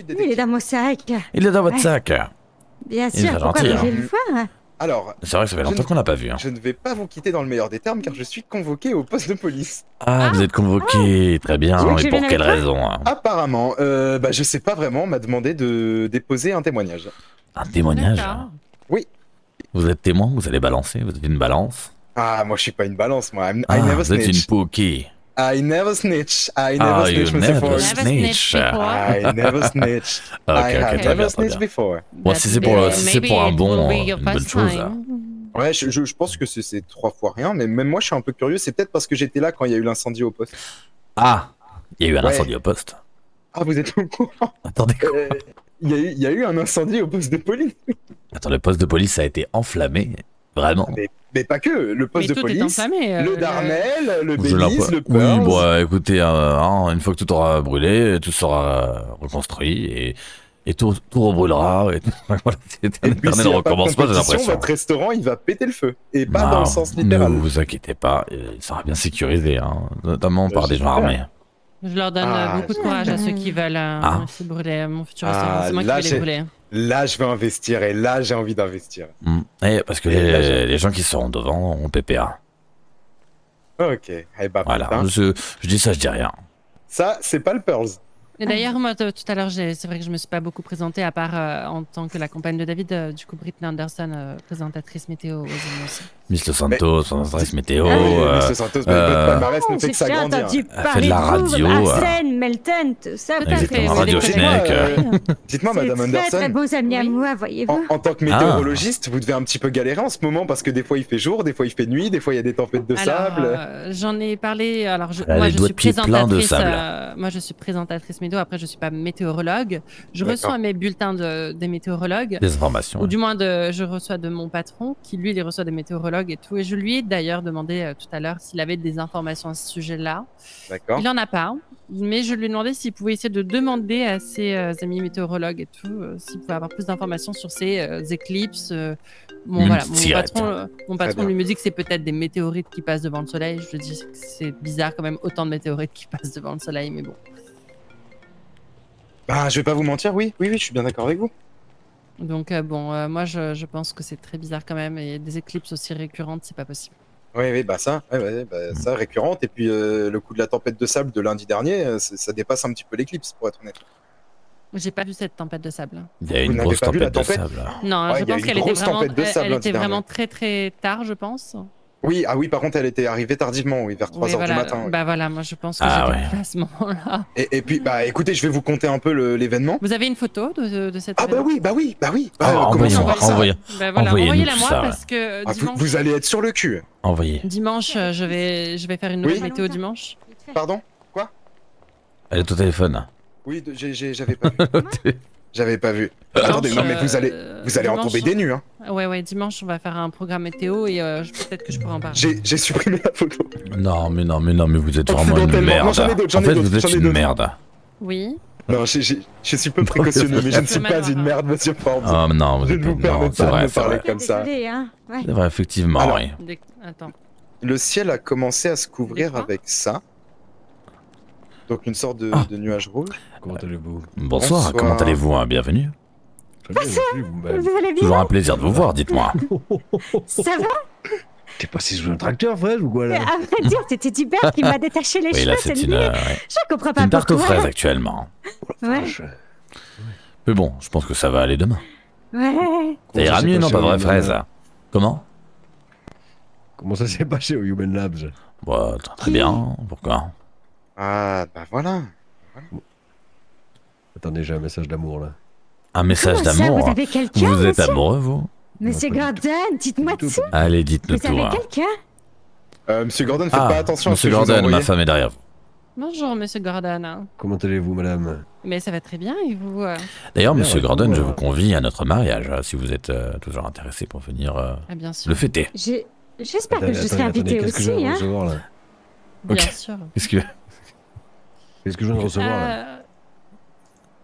Il est dans mon sac. Il est dans votre sac. Bien Il est sûr, pourquoi gentil, vous voulez le voir? Alors, c'est vrai que ça fait longtemps qu'on l'a pas vu. Hein. Je ne vais pas vous quitter dans le meilleur des termes car je suis convoqué au poste de police. Ah, vous êtes convoqué, très bien. Et pour quelle raison? Apparemment, je sais pas vraiment, on m'a demandé de déposer un témoignage. Un témoignage? Oui. Vous êtes témoin? Vous allez balancer? Vous êtes une balance? Ah, moi je suis pas une balance, moi. I never vous êtes snitch. une pookie. I never snitch. I never snitch, you Mr. never Ford. snitch. I never snitch. I have never snitched before. Bon, si c'est pour un bon, une bonne chose. Ouais, je pense que c'est 3 fois rien, mais même moi je suis un peu curieux. C'est peut-être parce que j'étais là quand il y a eu l'incendie au poste. Ah, il y a eu un incendie au poste. Ah, vous êtes au courant? Attendez quoi? Il y a eu un incendie au poste de police. Attends, le poste de police a été enflammé, vraiment. Mais pas que, le poste de police, enflammé, le Darnel, le Je Belize, le Oui, Pearls. bon, écoutez, une fois que tout aura brûlé, tout sera reconstruit et tout rebrûlera. Et tout, voilà, c'est un Et puis, éternel s'il y a pas de recommencement, j'ai compétition, l'impression. votre restaurant, il va péter le feu. Et pas dans le sens Ne littéral. vous inquiétez pas, il sera bien sécurisé, hein, notamment par des gens armés. Je leur donne beaucoup de courage à ceux qui veulent aussi brûler mon futur restaurant. C'est moi qui vais les brûler. Là, je vais investir et là, j'ai envie d'investir. Parce que les gens qui seront devant ont PPA. Ok, eh ben, Voilà, putain. je dis ça, je dis rien. Ça, c'est pas le Pearls. Et d'ailleurs, moi, tout à l'heure, c'est vrai que je me suis pas beaucoup présentée, à part en tant que la compagne de David, du coup, Britney Anderson, présentatrice météo aux Amis aussi. Miss Los Santos, présentatrice météo. Miss Los Santos, votre palmarès ne fait que s'agrandir. Elle fait de la radio. Arsène, Melton, tout ça. Exactement, Radio Schneck. Dites-moi, Madame Anderson. Très bons amis à moi, voyez-vous. En tant que météorologiste, vous devez un petit peu galérer en ce moment parce que des fois il fait jour, des fois il fait nuit, des fois il y a des tempêtes de sable. J'en ai parlé. Alors, moi, je suis présentatrice. Moi, je suis présentatrice météo. Après, je suis pas météorologue. Je reçois mes bulletins des météorologues. Des informations. Ou du moins, je reçois de mon patron, qui lui, il reçoit des météorologues et tout. Et je lui ai d'ailleurs demandé tout à l'heure s'il avait des informations à ce sujet-là. D'accord. Il en a pas. Mais je lui ai demandé s'il pouvait essayer de demander à ses amis météorologues et tout, s'il pouvait avoir plus d'informations sur ces éclipses. Bon, voilà, mon patron lui me dit que c'est peut-être des météorites qui passent devant le soleil. Je lui dis que c'est bizarre quand même, autant de météorites qui passent devant le soleil, mais bon. Bah, je vais pas vous mentir, oui, je suis bien d'accord avec vous. Donc moi je pense que c'est très bizarre quand même, et des éclipses aussi récurrentes, c'est pas possible. Oui, bah ça, ça récurrente. Et puis le coup de la tempête de sable de lundi dernier, ça dépasse un petit peu l'éclipse, pour être honnête. J'ai pas vu cette tempête de sable. Il y a une grosse tempête de sable. Non, je pense qu'elle était vraiment très très tard, je pense. Oui, par contre, elle était arrivée tardivement, vers 3h du matin. Bah voilà, moi je pense que j'étais à ce moment-là. Et puis, écoutez, je vais vous conter un peu l'événement. Vous avez une photo de cette événement ? Bah oui. Envoyez-la moi parce que dimanche... Vous allez être sur le cul. Envoyez. Dimanche, je vais faire une nouvelle météo dimanche. Pardon ? Quoi ? Elle est au téléphone. Oui, j'avais pas vu. J'avais pas vu. Attendez, non mais vous allez en tomber des nues. Hein. Ouais, dimanche on va faire un programme météo et peut-être que je pourrai en parler. J'ai supprimé la photo. Non, mais vous êtes vraiment une merde. En fait, vous êtes une merde. Oui. Non, je suis peu précautionneux, mais je ne suis pas une merde, monsieur Forbes. Oh non, vous je ne vous permets pas de me parler comme ça. Désolé, hein. Ouais. C'est vrai, effectivement, alors, oui. Attends. Le ciel a commencé à se couvrir avec ça. Donc une sorte de nuage rouge. Comment allez-vous ? Bonsoir, comment allez-vous ? Bienvenue. Vous allez bien ? Toujours un plaisir de vous voir, dites-moi. Ça va ? T'es pas si sous un tracteur, fraise, ou quoi, là ? À vrai dire, c'était Hubert qui m'a détaché les cheveux. Oui, là, c'est une... Je comprends pas une tarte aux pourquoi. fraises, actuellement. Ouais. Mais bon, je pense que ça va aller demain. Ouais. Ça ira mieux, non, pas vrai, fraise ? Comment ? Comment ça s'est passé au Human Labs ? Bah, très bien, pourquoi ? Ah, bah voilà. Attendez, j'ai un message d'amour là. Un message Comment ça, d'amour ? vous avez quelqu'un, Vous êtes monsieur amoureux, vous ? Monsieur Gordon, dites-moi tout. Allez, dites-nous Vous tout. avez quelqu'un ? Monsieur Gordon, faites pas attention à ce Monsieur que je vous ai Gordon, envoyé. ma femme est derrière vous. Bonjour Monsieur Gordon. Comment allez-vous, madame ? Mais ça va très bien et vous D'ailleurs, Monsieur Gordon, je vous convie à notre mariage, si vous êtes toujours intéressé pour venir bien sûr. le fêter. J'espère que je serai invitée aussi, hein. Bien sûr. Qu'est-ce que je viens de recevoir là ?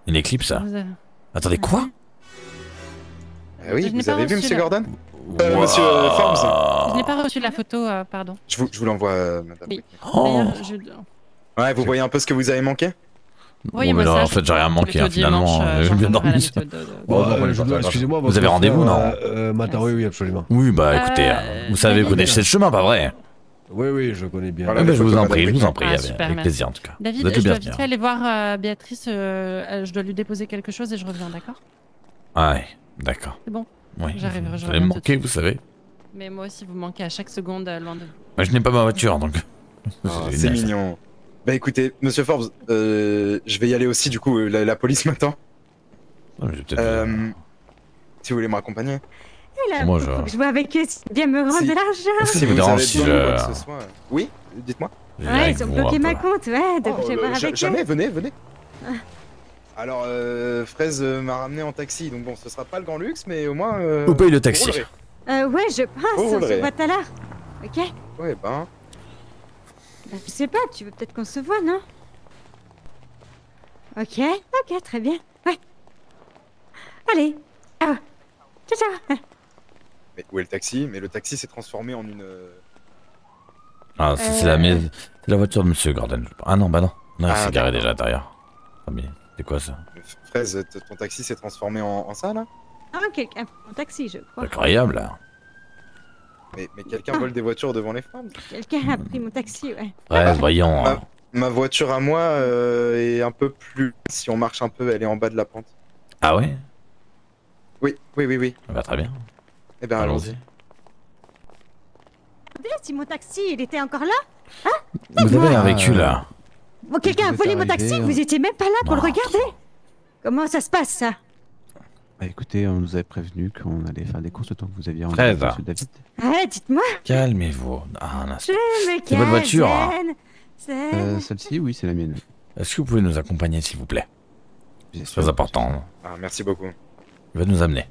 Une éclipse, ça ? Attendez, quoi ? Oui, vous avez vu Monsieur Gordon ? Wow. Monsieur Forbes. Je n'ai pas reçu la photo, pardon. Je vous l'envoie, madame. Oui. Ouais, vous voyez un peu ce que vous avez manqué ? Oui, mais en fait, j'ai rien manqué, finalement. J'ai bien dormi. Excusez-moi, vous avez rendez-vous, non matin, oui, absolument. Oui, bah écoutez, vous savez connaître le chemin, pas vrai ? Oui, je connais bien. Voilà, je vous en prie, avec plaisir en tout cas. David, je dois vite aller voir Béatrice, je dois lui déposer quelque chose et je reviens, d'accord ? Ouais, d'accord. C'est bon. Oui, j'arrive. Vous allez me manquer, vous savez. Mais moi aussi, vous manquez à chaque seconde loin de vous. Moi, je n'ai pas ma voiture, donc... c'est mignon. Bah écoutez, Monsieur Forbes, je vais y aller aussi, du coup, la police m'attend. Si vous voulez me raccompagner. Là, moi, je vois avec eux, bien me rendre de l'argent. Si vous dérange, si je... Oui, dites-moi. Ouais, ils ont bloqué ma compte, ouais, donc je vais voir avec eux. Jamais, venez. Alors, Fraise m'a ramené en taxi, donc bon, ce sera pas le grand luxe, mais au moins... Vous payez le taxi. Ouais, je passe, on se voit tout à l'heure. Ok ? Ouais, ben... Je sais pas, tu veux peut-être qu'on se voit, non ? Ok, très bien. Ouais. Allez, ciao. Ciao. Mais où est le taxi ? Mais le taxi s'est transformé en une... Ah, c'est la voiture de Monsieur Gordon. Ah non, bah non. Non, il s'est garé déjà à l'intérieur. Ah mais, c'est quoi ça ? Fraise, ton taxi s'est transformé en ça, là ? Ah, quelqu'un en taxi, je crois. Incroyable, là. Mais quelqu'un vole des voitures devant les femmes ? Quelqu'un a pris mon taxi, ouais. Ouais, voyons. Ma voiture à moi est un peu plus... Si on marche un peu, elle est en bas de la pente. Ah ouais ? Oui. Bah très bien. Eh ben allons-y. Si mon taxi, il était encore là ? Hein ? Vous avez un véhicule, là. Bon, quelqu'un a volé mon taxi, vous étiez même pas là pour le regarder. Comment ça se passe, ça ? Bah écoutez, on nous avait prévenu qu'on allait faire des courses le temps que vous aviez rendu Fraise. Monsieur David. Ouais, dites-moi. Calmez-vous. Ah, un instant. C'est votre voiture, hein. Celle-ci, oui, c'est la mienne. Est-ce que vous pouvez nous accompagner, s'il vous plaît ? C'est très important. Ah, merci beaucoup. Il va nous amener.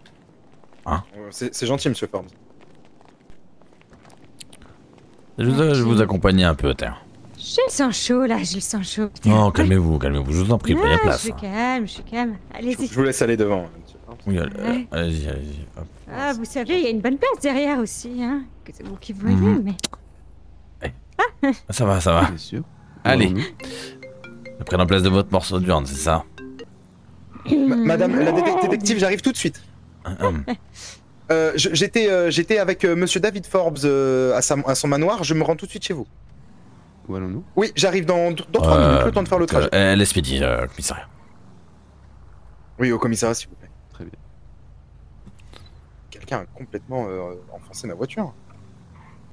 Hein ? C'est gentil, Monsieur Forbes. Je vais vous accompagner un peu, terre. J'ai le sang chaud, là, j'ai le sang chaud. Non, calmez-vous, calmez-vous, je vous en prie, prenez Ah, place. je suis calme, allez-y. Je vous laisse aller devant. Oui, Ouais. allez-y, allez-y. Hop. Ah, vous savez, il y a une bonne place derrière aussi, hein. Que c'est vous qui voyez, mais... Ça va, ça va. Bien sûr. Allez. Prenez en place de votre morceau de viande, c'est ça? Madame la détective, j'arrive tout de suite. J'étais avec Monsieur David Forbes à son manoir, je me rends tout de suite chez vous. Où allons-nous? Oui, j'arrive dans 3 minutes, le temps de faire le trajet. L'Espédie, commissariat. Oui, au commissariat, s'il vous plaît. Très bien. Quelqu'un a complètement enfoncé ma voiture.